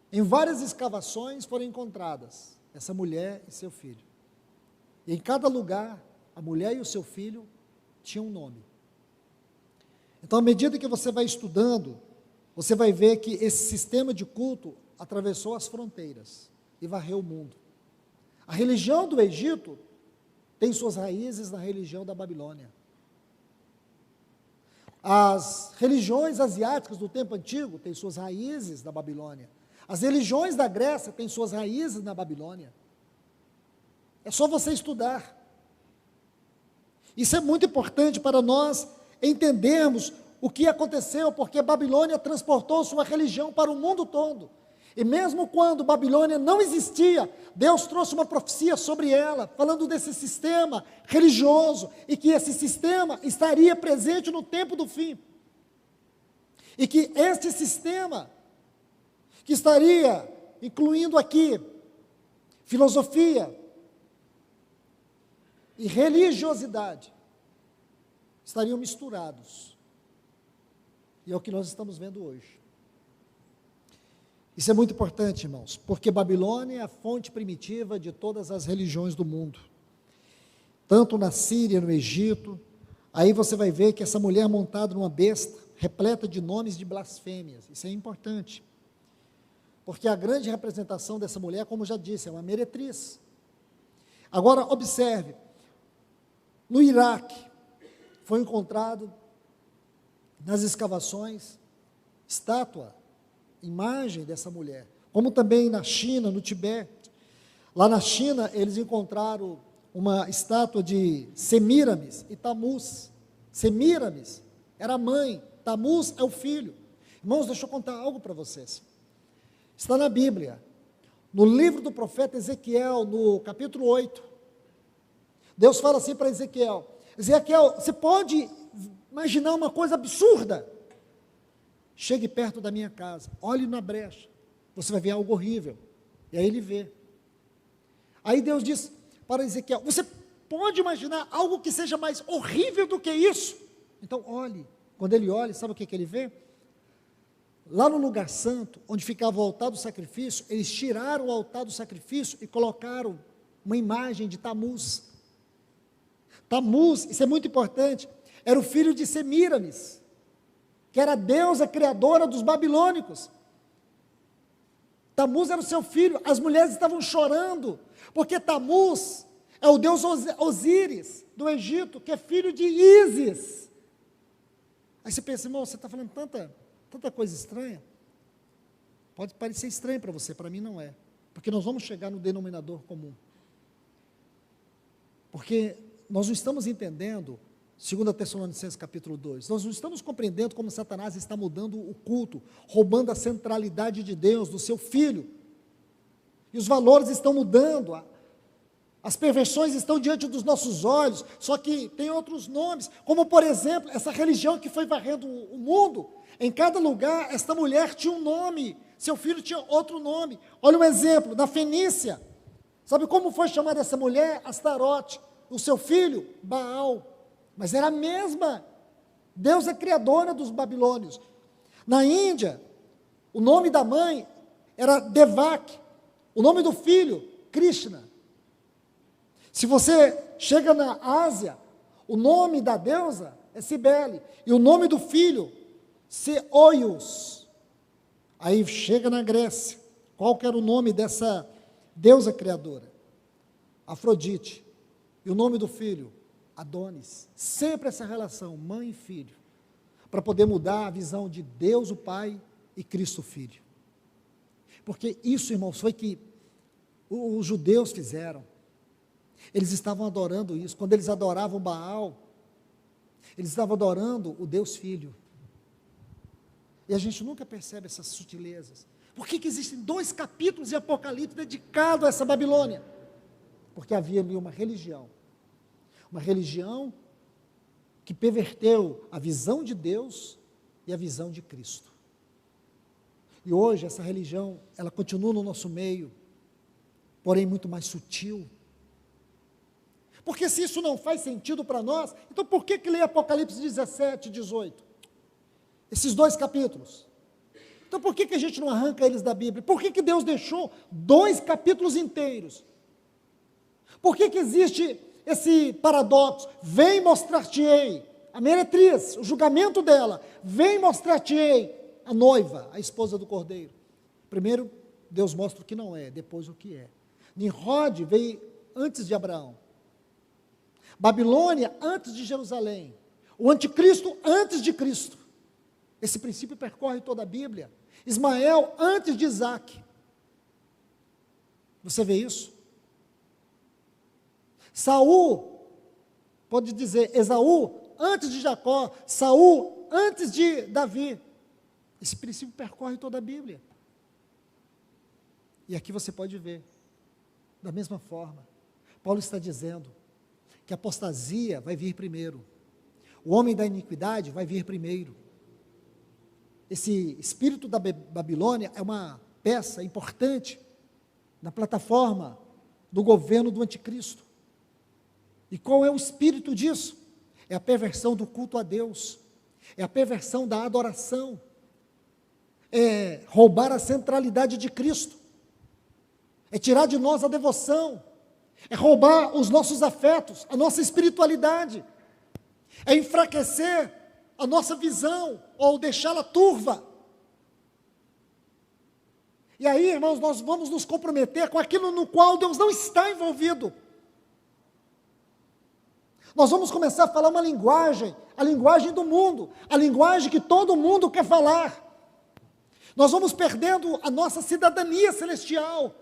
em várias escavações foram encontradas essa mulher e seu filho. E em cada lugar, a mulher e o seu filho tinham um nome. Então, à medida que você vai estudando, você vai ver que esse sistema de culto atravessou as fronteiras e varreu o mundo. A religião do Egito tem suas raízes na religião da Babilônia. As religiões asiáticas do tempo antigo têm suas raízes na Babilônia. As religiões da Grécia têm suas raízes na Babilônia. É só você estudar. Isso é muito importante para nós entendermos o que aconteceu, porque Babilônia transportou sua religião para o mundo todo. E mesmo quando Babilônia não existia, Deus trouxe uma profecia sobre ela, falando desse sistema religioso, e que esse sistema estaria presente no tempo do fim. E que este sistema, que estaria incluindo aqui filosofia e religiosidade, estariam misturados. E é o que nós estamos vendo hoje. Isso é muito importante, irmãos, porque Babilônia é a fonte primitiva de todas as religiões do mundo. Tanto na Síria, no Egito, aí você vai ver que essa mulher montada numa besta, repleta de nomes de blasfêmias. Isso é importante. Porque a grande representação dessa mulher, como já disse, é uma meretriz. Agora, observe, no Iraque, foi encontrado, nas escavações, estátua, imagem dessa mulher, como também na China, no Tibete. Lá na China, eles encontraram uma estátua de Semíramis e Tamuz. Semíramis era a mãe, Tamuz é o filho. Irmãos, deixa eu contar algo para vocês. Está na Bíblia, no livro do profeta Ezequiel, no capítulo 8. Deus fala assim para Ezequiel: Ezequiel, você pode imaginar uma coisa absurda? Chegue perto da minha casa, olhe na brecha, você vai ver algo horrível. E aí ele vê. Aí Deus diz para Ezequiel: você pode imaginar algo que seja mais horrível do que isso? Então olhe. Quando ele olha, sabe o que ele vê? Lá no lugar santo, onde ficava o altar do sacrifício, eles tiraram o altar do sacrifício e colocaram uma imagem de Tamuz. Tamuz, isso é muito importante, era o filho de Semíramis, que era a deusa criadora dos babilônicos. Tamuz era o seu filho. As mulheres estavam chorando, porque Tamuz é o deus Osíris, do Egito, que é filho de Ísis. Aí você pensa, irmão, você está falando tanta coisa estranha. Pode parecer estranho para você, para mim não é. Porque nós vamos chegar no denominador comum. Porque nós não estamos entendendo, 2 Tessalonicenses capítulo 2, nós não estamos compreendendo como Satanás está mudando o culto, roubando a centralidade de Deus, do seu Filho. E os valores estão mudando, as perversões estão diante dos nossos olhos, só que tem outros nomes, como por exemplo, essa religião que foi varrendo o mundo. Em cada lugar, esta mulher tinha um nome, seu filho tinha outro nome. Olha um exemplo, na Fenícia, sabe como foi chamada essa mulher? Astarote. O seu filho, Baal. Mas era a mesma deusa criadora dos babilônios. Na Índia, o nome da mãe era Devak, o nome do filho, Krishna. Se você chega na Ásia, o nome da deusa é Cibele, e o nome do filho, Seoios. Aí chega na Grécia, qual que era o nome dessa deusa criadora? Afrodite. E o nome do filho? Adonis. Sempre essa relação, mãe e filho, para poder mudar a visão de Deus o Pai e Cristo o Filho. Porque isso, irmãos, foi que os judeus fizeram. Eles estavam adorando isso. Quando eles adoravam Baal, eles estavam adorando o Deus Filho. E a gente nunca percebe essas sutilezas. Por que existem 2 capítulos de Apocalipse dedicados a essa Babilônia? Porque havia ali uma religião que perverteu a visão de Deus e a visão de Cristo. E hoje essa religião, ela continua no nosso meio, porém muito mais sutil. Porque se isso não faz sentido para nós, então por que ler Apocalipse 17 e 18? Esses 2 capítulos. Então por que a gente não arranca eles da Bíblia? Por que Deus deixou 2 capítulos inteiros? Por que existe esse paradoxo? Vem mostrar-te-ei, a meretriz, o julgamento dela, vem mostrar-te-ei a noiva, a esposa do Cordeiro. Primeiro, Deus mostra o que não é, depois o que é. Nimrod veio antes de Abraão. Babilônia antes de Jerusalém. O anticristo antes de Cristo. Esse princípio percorre toda a Bíblia. Ismael antes de Isaac. Você vê isso? Saul, pode dizer, Esaú antes de Jacó, Saul antes de Davi. Esse princípio percorre toda a Bíblia. E aqui você pode ver, da mesma forma, Paulo está dizendo que a apostasia vai vir primeiro. O homem da iniquidade vai vir primeiro. Esse espírito da Babilônia é uma peça importante na plataforma do governo do anticristo. E qual é o espírito disso? É a perversão do culto a Deus, é a perversão da adoração, é roubar a centralidade de Cristo, é tirar de nós a devoção, é roubar os nossos afetos, a nossa espiritualidade, é enfraquecer a nossa visão, ou deixá-la turva. E aí, irmãos, nós vamos nos comprometer com aquilo no qual Deus não está envolvido. Nós vamos começar a falar uma linguagem, a linguagem do mundo, a linguagem que todo mundo quer falar. Nós vamos perdendo a nossa cidadania celestial,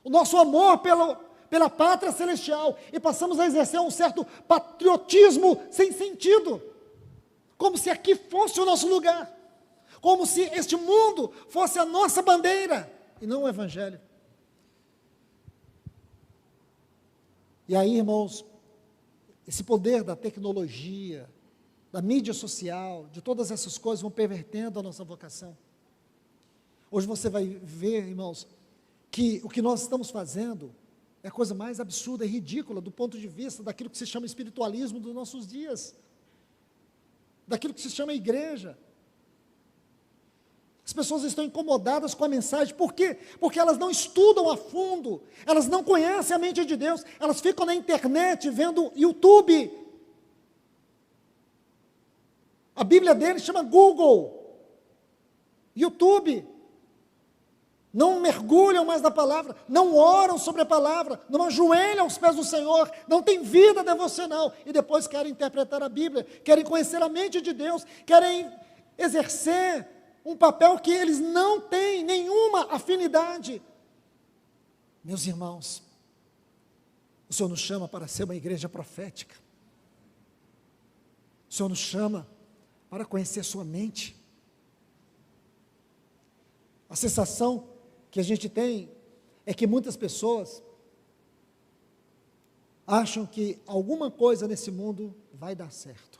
o nosso amor pela pátria celestial, e passamos a exercer um certo patriotismo sem sentido, como se aqui fosse o nosso lugar, como se este mundo fosse a nossa bandeira, e não o Evangelho. E aí, irmãos, esse poder da tecnologia, da mídia social, de todas essas coisas vão pervertendo a nossa vocação. Hoje você vai ver, irmãos, que o que nós estamos fazendo é a coisa mais absurda e ridícula do ponto de vista daquilo que se chama espiritualismo dos nossos dias, daquilo que se chama igreja. As pessoas estão incomodadas com a mensagem, por quê? Porque elas não estudam a fundo, elas não conhecem a mente de Deus, elas ficam na internet vendo YouTube. A Bíblia deles chama Google, YouTube. Não mergulham mais na palavra, não oram sobre a palavra, não ajoelham aos pés do Senhor, não têm vida devocional, e depois querem interpretar a Bíblia, querem conhecer a mente de Deus, querem exercer um papel que eles não têm nenhuma afinidade. Meus irmãos, o Senhor nos chama para ser uma igreja profética, o Senhor nos chama para conhecer sua mente. A sensação que a gente tem é que muitas pessoas acham que alguma coisa nesse mundo vai dar certo.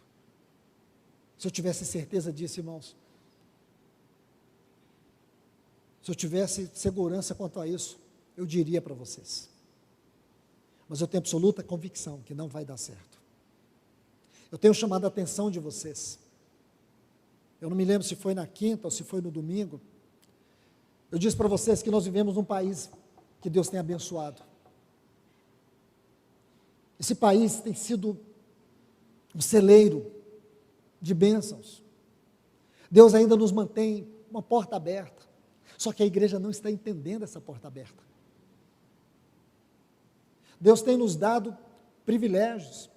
Se eu tivesse certeza disso, irmãos, se eu tivesse segurança quanto a isso, eu diria para vocês. Mas eu tenho absoluta convicção que não vai dar certo. Eu tenho chamado a atenção de vocês. Eu não me lembro se foi na quinta ou se foi no domingo. Eu disse para vocês que nós vivemos num país que Deus tem abençoado. Esse país tem sido um celeiro de bênçãos. Deus ainda nos mantém uma porta aberta. Só que a igreja não está entendendo essa porta aberta. Deus tem nos dado privilégios.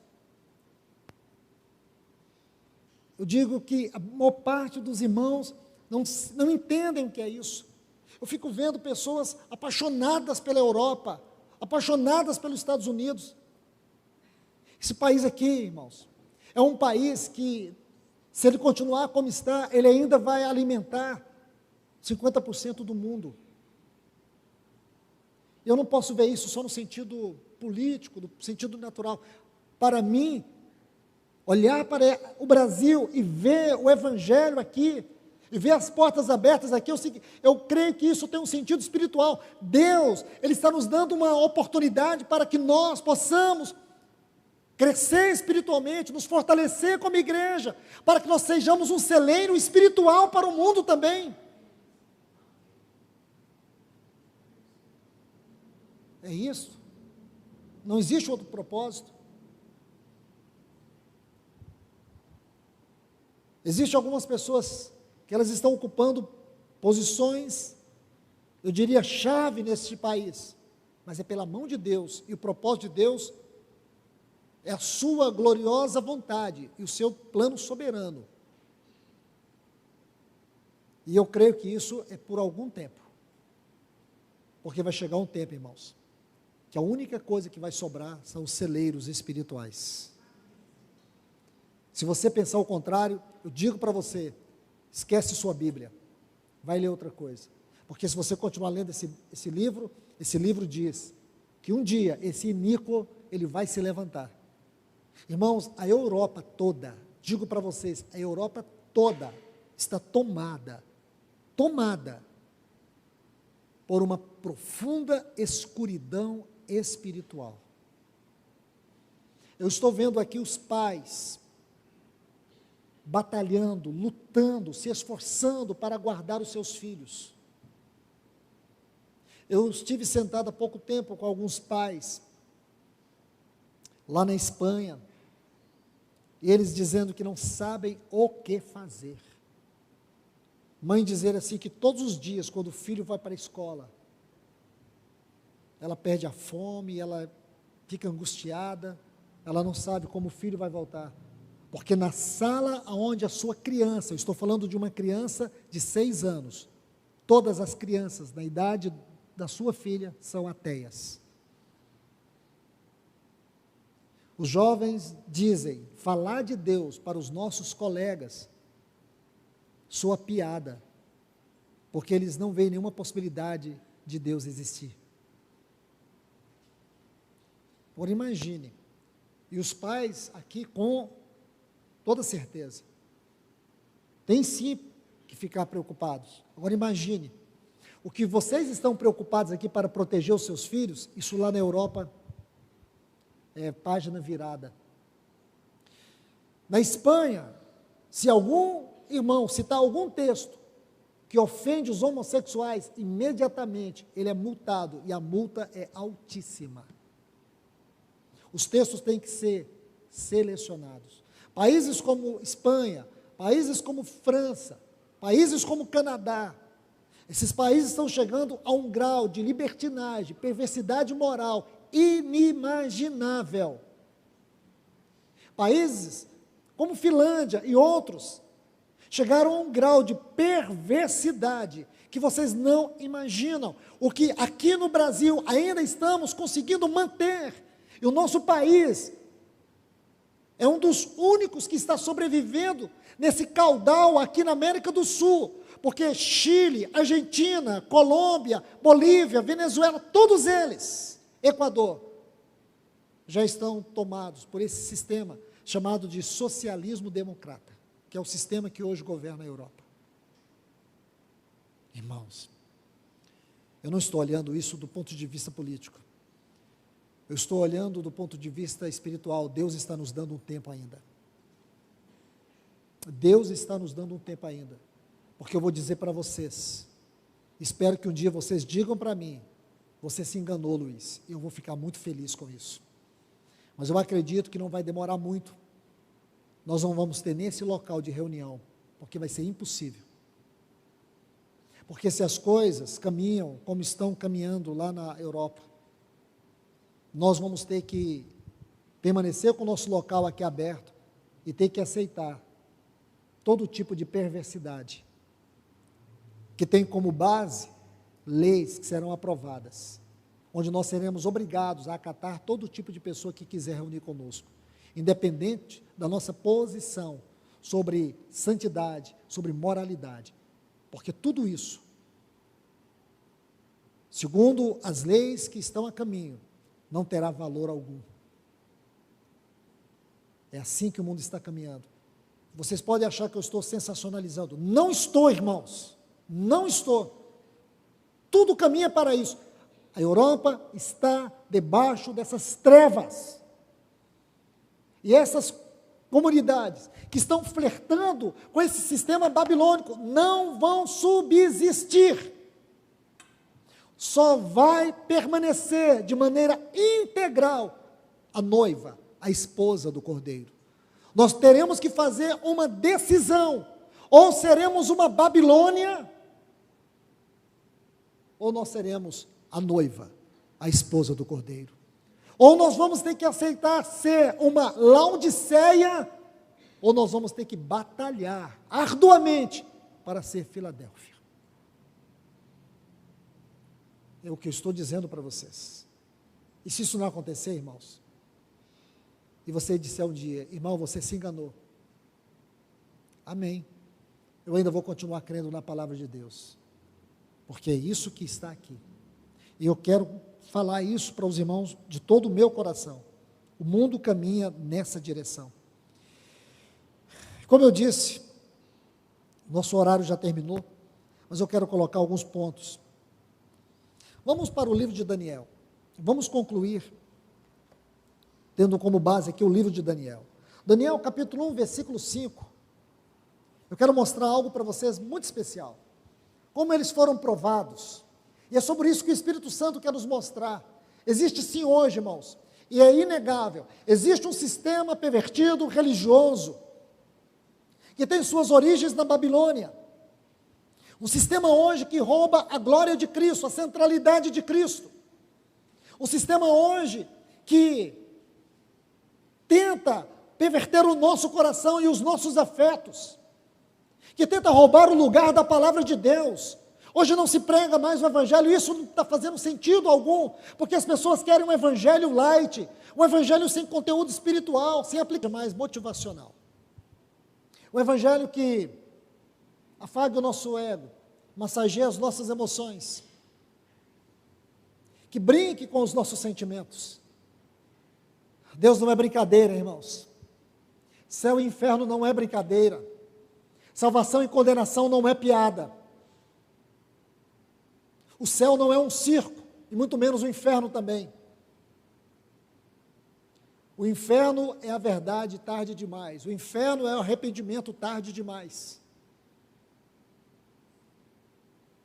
Eu digo que a maior parte dos irmãos não entendem o que é isso. Eu fico vendo pessoas apaixonadas pela Europa, apaixonadas pelos Estados Unidos. Esse país aqui, irmãos, é um país que, se ele continuar como está, ele ainda vai alimentar 50% do mundo. Eu não posso ver isso só no sentido político, no sentido natural. Para mim, olhar para o Brasil e ver o Evangelho aqui, e ver as portas abertas aqui, eu creio que isso tem um sentido espiritual. Deus, Ele está nos dando uma oportunidade para que nós possamos crescer espiritualmente, nos fortalecer como igreja, para que nós sejamos um celeiro espiritual para o mundo também. É isso. Não existe outro propósito. Existem algumas pessoas que elas estão ocupando posições, eu diria, chave neste país, mas é pela mão de Deus, e o propósito de Deus é a sua gloriosa vontade e o seu plano soberano. E eu creio que isso é por algum tempo, porque vai chegar um tempo, irmãos, que a única coisa que vai sobrar são os celeiros espirituais. Se você pensar o contrário, eu digo para você, esquece sua Bíblia, vai ler outra coisa. Porque se você continuar lendo esse livro diz que um dia esse iníquo, ele vai se levantar. Irmãos, a Europa toda, digo para vocês, a Europa toda está tomada por uma profunda escuridão espiritual. Eu estou vendo aqui os pais batalhando, lutando, se esforçando para guardar os seus filhos. Eu estive sentado há pouco tempo com alguns pais, lá na Espanha, e eles dizendo que não sabem o que fazer. Mãe dizer assim que todos os dias, quando o filho vai para a escola, ela perde a fome, ela fica angustiada, ela não sabe como o filho vai voltar. Porque na sala onde a sua criança, eu estou falando de uma criança de 6 anos, todas as crianças na idade da sua filha são ateias. Os jovens dizem, falar de Deus para os nossos colegas soa piada, porque eles não veem nenhuma possibilidade de Deus existir. Agora imagine, e os pais aqui com toda certeza, tem sim que ficar preocupados. Agora imagine, o que vocês estão preocupados aqui para proteger os seus filhos, isso lá na Europa é página virada. Na Espanha, se algum irmão citar algum texto que ofende os homossexuais, imediatamente ele é multado, e a multa é altíssima. Os textos têm que ser selecionados. Países como Espanha, países como França, países como Canadá, esses países estão chegando a um grau de libertinagem, perversidade moral inimaginável. Países como Finlândia e outros chegaram a um grau de perversidade que vocês não imaginam. O que aqui no Brasil ainda estamos conseguindo manter. E o nosso país é um dos únicos que está sobrevivendo nesse caudal aqui na América do Sul. Porque Chile, Argentina, Colômbia, Bolívia, Venezuela, todos eles, Equador, já estão tomados por esse sistema chamado de socialismo democrata, que é o sistema que hoje governa a Europa. Irmãos, eu não estou olhando isso do ponto de vista político. Eu estou olhando do ponto de vista espiritual. Deus está nos dando um tempo ainda. Deus está nos dando um tempo ainda. Porque eu vou dizer para vocês, espero que um dia vocês digam para mim, você se enganou, Luiz, e eu vou ficar muito feliz com isso. Mas eu acredito que não vai demorar muito. Nós não vamos ter nesse local de reunião, porque vai ser impossível. Porque se as coisas caminham como estão caminhando lá na Europa, nós vamos ter que permanecer com o nosso local aqui aberto e ter que aceitar todo tipo de perversidade, que tem como base leis que serão aprovadas, onde nós seremos obrigados a acatar todo tipo de pessoa que quiser reunir conosco, independente da nossa posição sobre santidade, sobre moralidade, porque tudo isso, segundo as leis que estão a caminho, não terá valor algum. É assim que o mundo está caminhando. Vocês podem achar que eu estou sensacionalizando. Não estou, irmãos. Não estou. Tudo caminha para isso. A Europa está debaixo dessas trevas. E essas comunidades que estão flertando com esse sistema babilônico não vão subsistir. Só vai permanecer de maneira integral a noiva, a esposa do Cordeiro. Nós teremos que fazer uma decisão: ou seremos uma Babilônia, ou nós seremos a noiva, a esposa do Cordeiro. Ou nós vamos ter que aceitar ser uma Laodiceia, ou nós vamos ter que batalhar arduamente para ser Filadélfia. É o que eu estou dizendo para vocês. E se isso não acontecer, irmãos, e você disser um dia, irmão, você se enganou, amém, eu ainda vou continuar crendo na palavra de Deus, porque é isso que está aqui, e eu quero falar isso para os irmãos de todo o meu coração. O mundo caminha nessa direção. Como eu disse, nosso horário já terminou, mas eu quero colocar alguns pontos. Vamos para o livro de Daniel. Vamos concluir, tendo como base aqui o livro de Daniel. Daniel, capítulo 1, versículo 5. Eu quero mostrar algo para vocês muito especial. Como eles foram provados. E é sobre isso que o Espírito Santo quer nos mostrar. Existe sim hoje, irmãos, e é inegável, existe um sistema pervertido religioso, que tem suas origens na Babilônia. Um sistema hoje que rouba a glória de Cristo, a centralidade de Cristo. Um sistema hoje que tenta perverter o nosso coração e os nossos afetos, que tenta roubar o lugar da palavra de Deus, Hoje não se prega mais o evangelho, isso não está fazendo sentido algum, porque as pessoas querem um evangelho light, um evangelho sem conteúdo espiritual, sem aplicação mais motivacional. Um evangelho que afague o nosso ego, massageie as nossas emoções, que brinque com os nossos sentimentos. Deus não é brincadeira, irmãos. Céu e inferno não é brincadeira. Salvação e condenação não é piada. O céu não é um circo, e muito menos o inferno também. O inferno é a verdade tarde demais. O inferno é o arrependimento tarde demais.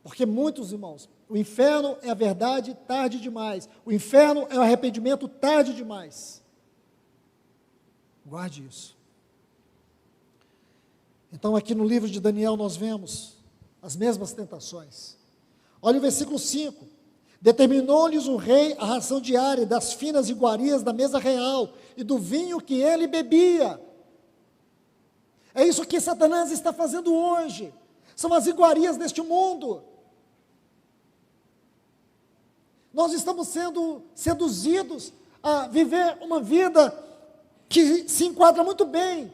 Porque muitos irmãos, o inferno é a verdade tarde demais. O inferno é o arrependimento tarde demais. Guarde isso. Então aqui no livro de Daniel nós vemos as mesmas tentações. Olha o versículo 5. Determinou-lhes o rei a ração diária das finas iguarias da mesa real e do vinho que ele bebia. É isso que Satanás está fazendo hoje. São as iguarias deste mundo. Nós estamos sendo seduzidos a viver uma vida que se enquadra muito bem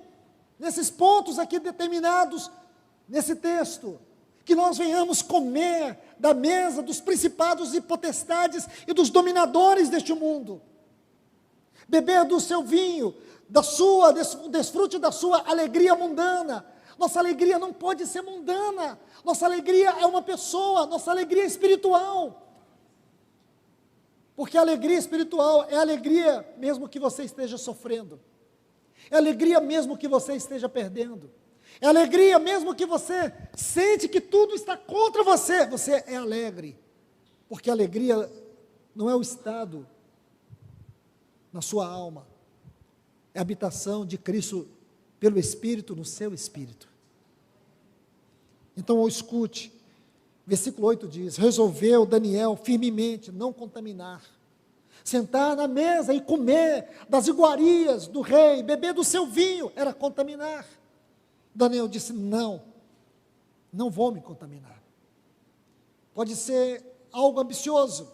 nesses pontos aqui determinados nesse texto. Que nós venhamos comer da mesa dos principados e potestades e dos dominadores deste mundo. Beber do seu vinho, desfrute da sua alegria mundana. Nossa alegria não pode ser mundana. Nossa alegria é uma pessoa, nossa alegria é espiritual. Porque a alegria espiritual é a alegria mesmo que você esteja sofrendo. É a alegria mesmo que você esteja perdendo. É alegria mesmo que você sente que tudo está contra você. Você é alegre. Porque a alegria não é o estado na sua alma. É a habitação de Cristo pelo Espírito no seu espírito. Então, escute. Versículo 8 diz: resolveu Daniel firmemente não contaminar. Sentar na mesa e comer das iguarias do rei, beber do seu vinho, era contaminar. Daniel disse: não vou me contaminar. Pode ser algo ambicioso,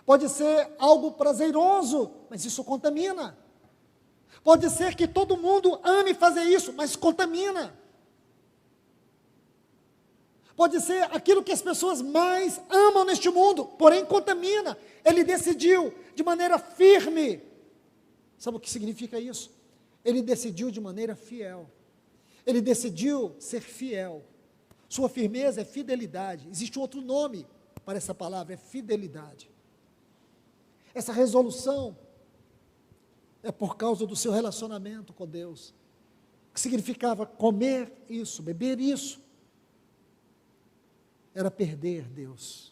pode ser algo prazeroso, mas isso contamina. Pode ser que todo mundo ame fazer isso, mas contamina. Pode ser aquilo que as pessoas mais amam neste mundo, porém contamina. Ele decidiu de maneira firme. Sabe o que significa isso? Ele decidiu de maneira fiel. Ele decidiu ser fiel. Sua firmeza é fidelidade. Existe outro nome para essa palavra, é fidelidade. Essa resolução é por causa do seu relacionamento com Deus, que significava comer isso, beber isso, era perder Deus.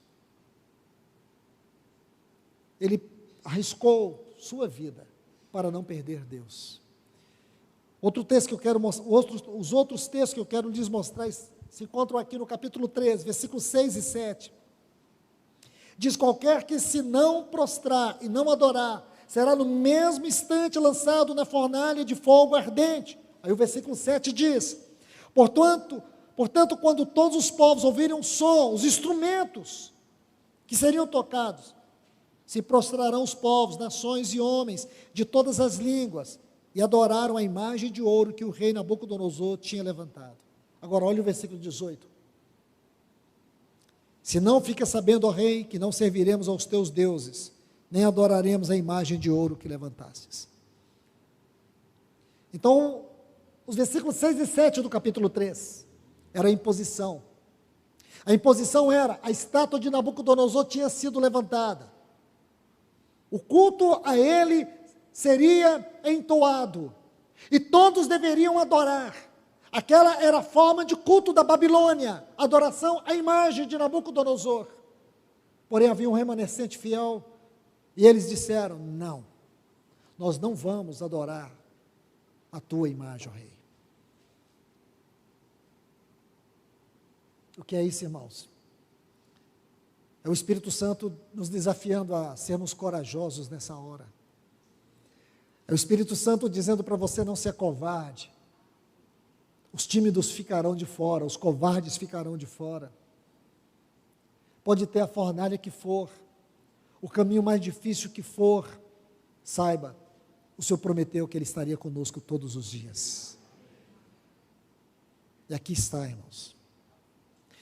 Ele arriscou sua vida para não perder Deus. Outro texto que eu quero mostrar, os outros textos que eu quero lhes mostrar se encontram aqui no capítulo 13, versículos 6 e 7. Diz: qualquer que se não prostrar e não adorar, será no mesmo instante lançado na fornalha de fogo ardente. Aí o versículo 7 diz: Portanto, quando todos os povos ouvirem um som, os instrumentos que seriam tocados, se prostrarão os povos, nações e homens de todas as línguas, e adoraram a imagem de ouro que o rei Nabucodonosor tinha levantado. Agora olha o versículo 18. Se não fica sabendo, ó rei, que não serviremos aos teus deuses, nem adoraremos a imagem de ouro que levantastes. Então, os versículos 6 e 7 do capítulo 3, era a imposição. A imposição era, a estátua de Nabucodonosor tinha sido levantada. O culto a ele seria entoado, e todos deveriam adorar. Aquela era a forma de culto da Babilônia, adoração à imagem de Nabucodonosor. Porém havia um remanescente fiel, e eles disseram: não, nós não vamos adorar a tua imagem, ó rei. O que é isso, irmãos? É o Espírito Santo nos desafiando a sermos corajosos nessa hora. É o Espírito Santo dizendo para você não ser covarde. Os tímidos ficarão de fora, os covardes ficarão de fora. pode ter a fornalha que for, o caminho mais difícil que for, saiba, o Senhor prometeu que Ele estaria conosco todos os dias. E aqui está, irmãos.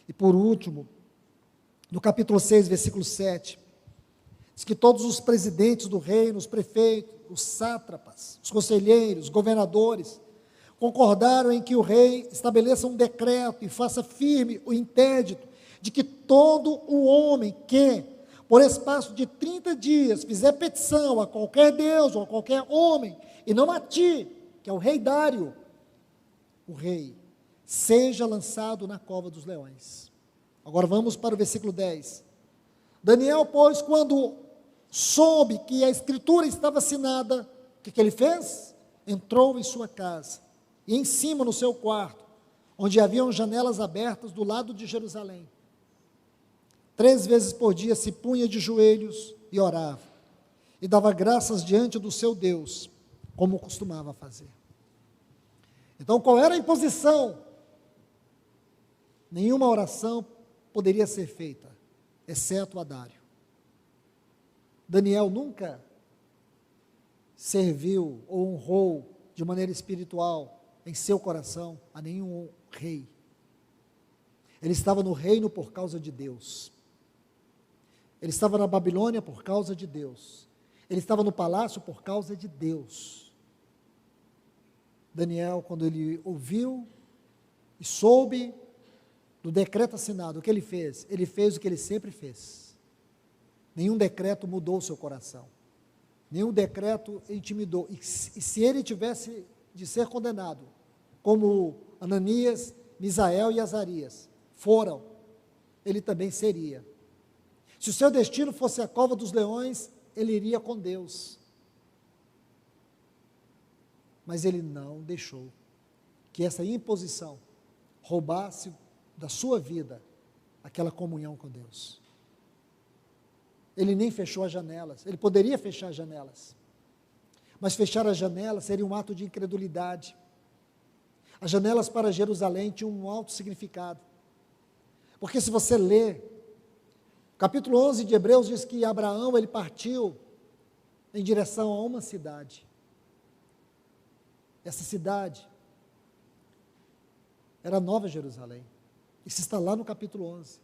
E por último, no capítulo 6, versículo 7, diz que todos os presidentes do reino, os prefeitos, os sátrapas, os conselheiros, os governadores, concordaram em que o rei estabeleça um decreto e faça firme o interdito de que todo o homem que, por espaço de 30 dias, fizer petição a qualquer deus ou a qualquer homem, e não a ti, que é o rei Dário, o rei, seja lançado na cova dos leões. Agora vamos para o versículo 10. Daniel, pois, quando soube que a escritura estava assinada, o que ele fez? Entrou em sua casa, e em cima no seu quarto, onde haviam janelas abertas do lado de Jerusalém. 3 vezes por dia se punha de joelhos e orava, e dava graças diante do seu Deus, como costumava fazer. Então, qual era a imposição? Nenhuma oração poderia ser feita, exceto a Dário. Daniel nunca serviu ou honrou de maneira espiritual em seu coração a nenhum rei. Ele estava no reino por causa de Deus. Ele estava na Babilônia por causa de Deus. Ele estava no palácio por causa de Deus. Daniel, quando ele ouviu e soube do decreto assinado, o que ele fez? Ele fez o que ele sempre fez. Nenhum decreto mudou o seu coração. Nenhum decreto intimidou. E se ele tivesse de ser condenado, como Ananias, Misael e Azarias foram, ele também seria. Se o seu destino fosse a cova dos leões, ele iria com Deus. Mas ele não deixou que essa imposição roubasse da sua vida aquela comunhão com Deus. Ele nem fechou as janelas. Ele poderia fechar as janelas, mas fechar as janelas seria um ato de incredulidade. As janelas para Jerusalém tinham um alto significado, porque se você ler capítulo 11 de Hebreus, diz que Abraão, ele partiu em direção a uma cidade. Essa cidade era Nova Jerusalém. Isso está lá no capítulo 11.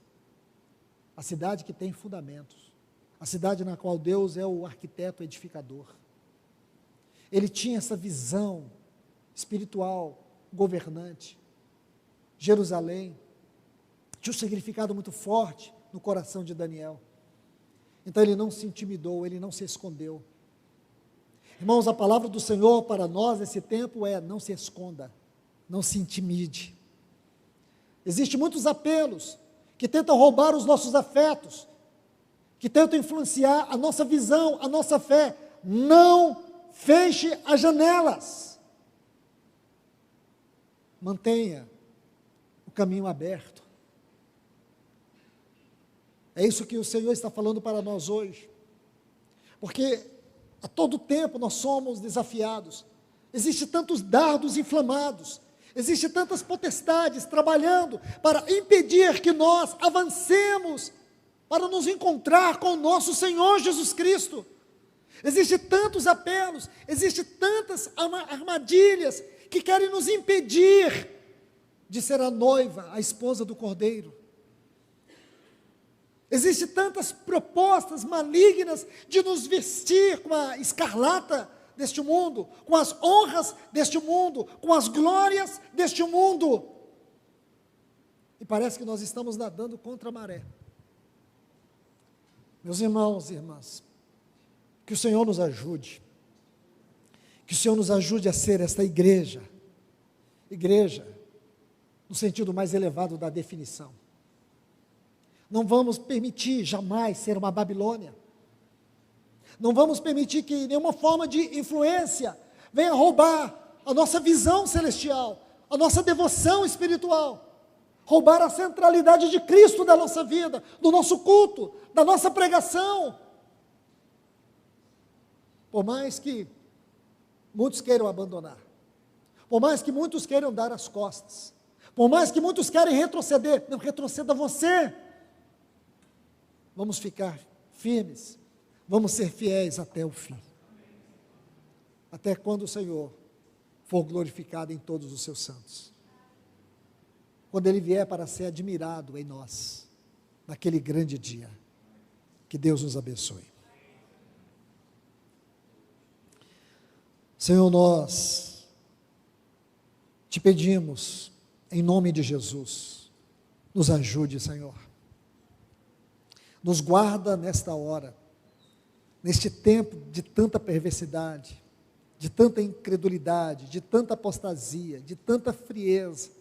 A cidade que tem fundamentos. A cidade na qual Deus é o arquiteto edificador. Ele tinha essa visão espiritual, governante. Jerusalém tinha um significado muito forte no coração de Daniel. Então ele não se intimidou, ele não se escondeu. Irmãos, a palavra do Senhor para nós nesse tempo é: não se esconda, não se intimide. Existem muitos apelos que tentam roubar os nossos afetos, que tentam influenciar a nossa visão, a nossa fé. Não feche as janelas. Mantenha o caminho aberto. É isso que o Senhor está falando para nós hoje. Porque a todo tempo nós somos desafiados. Existem tantos dardos inflamados. Existem tantas potestades trabalhando para impedir que nós avancemos para nos encontrar com o nosso Senhor Jesus Cristo. Existem tantos apelos, existem tantas armadilhas que querem nos impedir de ser a noiva, a esposa do Cordeiro. Existem tantas propostas malignas de nos vestir com a escarlata deste mundo, com as honras deste mundo, com as glórias deste mundo. E parece que nós estamos nadando contra a maré. Meus irmãos e irmãs, que o Senhor nos ajude. Que o Senhor nos ajude a ser esta igreja no sentido mais elevado da definição. Não vamos permitir jamais ser uma Babilônia. Não vamos permitir que nenhuma forma de influência venha roubar a nossa visão celestial, a nossa devoção espiritual, roubar a centralidade de Cristo da nossa vida, do nosso culto, da nossa pregação. Por mais que muitos queiram abandonar, por mais que muitos queiram dar as costas, por mais que muitos querem retroceder, não retroceda você. vamos ficar firmes, vamos ser fiéis até o fim. Até quando o Senhor for glorificado em todos os seus santos. Quando Ele vier para ser admirado em nós, naquele grande dia. Que Deus nos abençoe. Senhor, nós te pedimos, em nome de Jesus, nos ajude, Senhor. Nos guarda nesta hora, neste tempo de tanta perversidade, de tanta incredulidade, de tanta apostasia, de tanta frieza,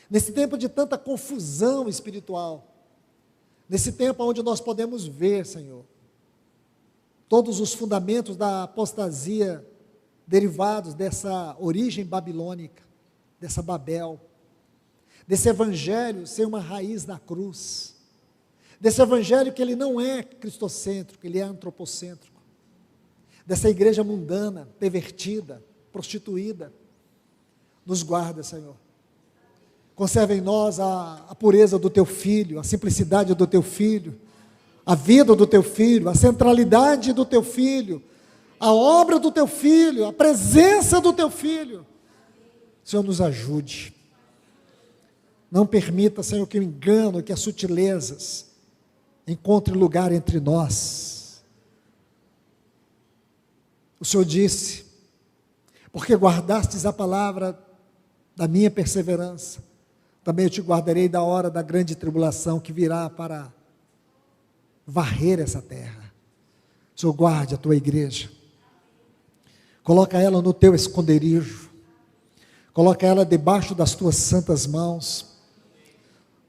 nesse tempo de tanta confusão espiritual, nesse tempo onde nós podemos ver, Senhor, todos os fundamentos da apostasia derivados dessa origem babilônica, dessa Babel, desse evangelho ser uma raiz na cruz, desse evangelho que ele não é cristocêntrico, ele é antropocêntrico, dessa igreja mundana, pervertida, prostituída. Nos guarda, Senhor. Conserva em nós a pureza do Teu Filho, a simplicidade do Teu Filho, a vida do Teu Filho, a centralidade do Teu Filho, a obra do Teu Filho, a presença do Teu Filho. Senhor, nos ajude. Não permita, Senhor, que o engano, que as sutilezas encontrem lugar entre nós. O Senhor disse, porque guardastes a palavra da minha perseverança, também eu te guardarei da hora da grande tribulação que virá para varrer essa terra. Senhor, guarde a tua igreja. Coloca ela no teu esconderijo. Coloca ela debaixo das tuas santas mãos.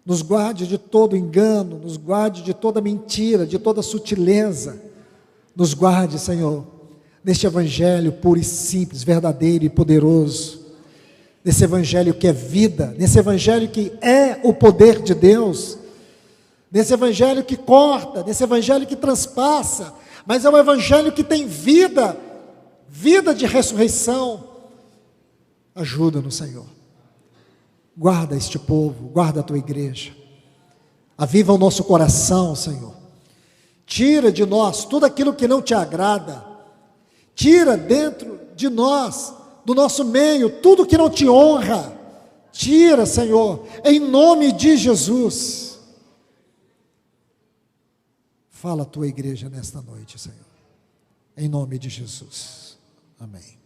Nos guarde de todo engano, nos guarde de toda mentira, de toda sutileza. Nos guarde, Senhor, neste evangelho puro e simples, verdadeiro e poderoso. Nesse evangelho que é vida, nesse evangelho que é o poder de Deus, nesse evangelho que corta, nesse evangelho que transpassa, mas é um evangelho que tem vida, vida de ressurreição. Ajuda-nos, Senhor. Guarda este povo, guarda a tua igreja. Aviva o nosso coração, Senhor. Tira de nós tudo aquilo que não te agrada. Tira dentro de nós, do nosso meio, tudo que não te honra. Tira, Senhor, em nome de Jesus. Fala a tua igreja nesta noite, Senhor. Em nome de Jesus. Amém.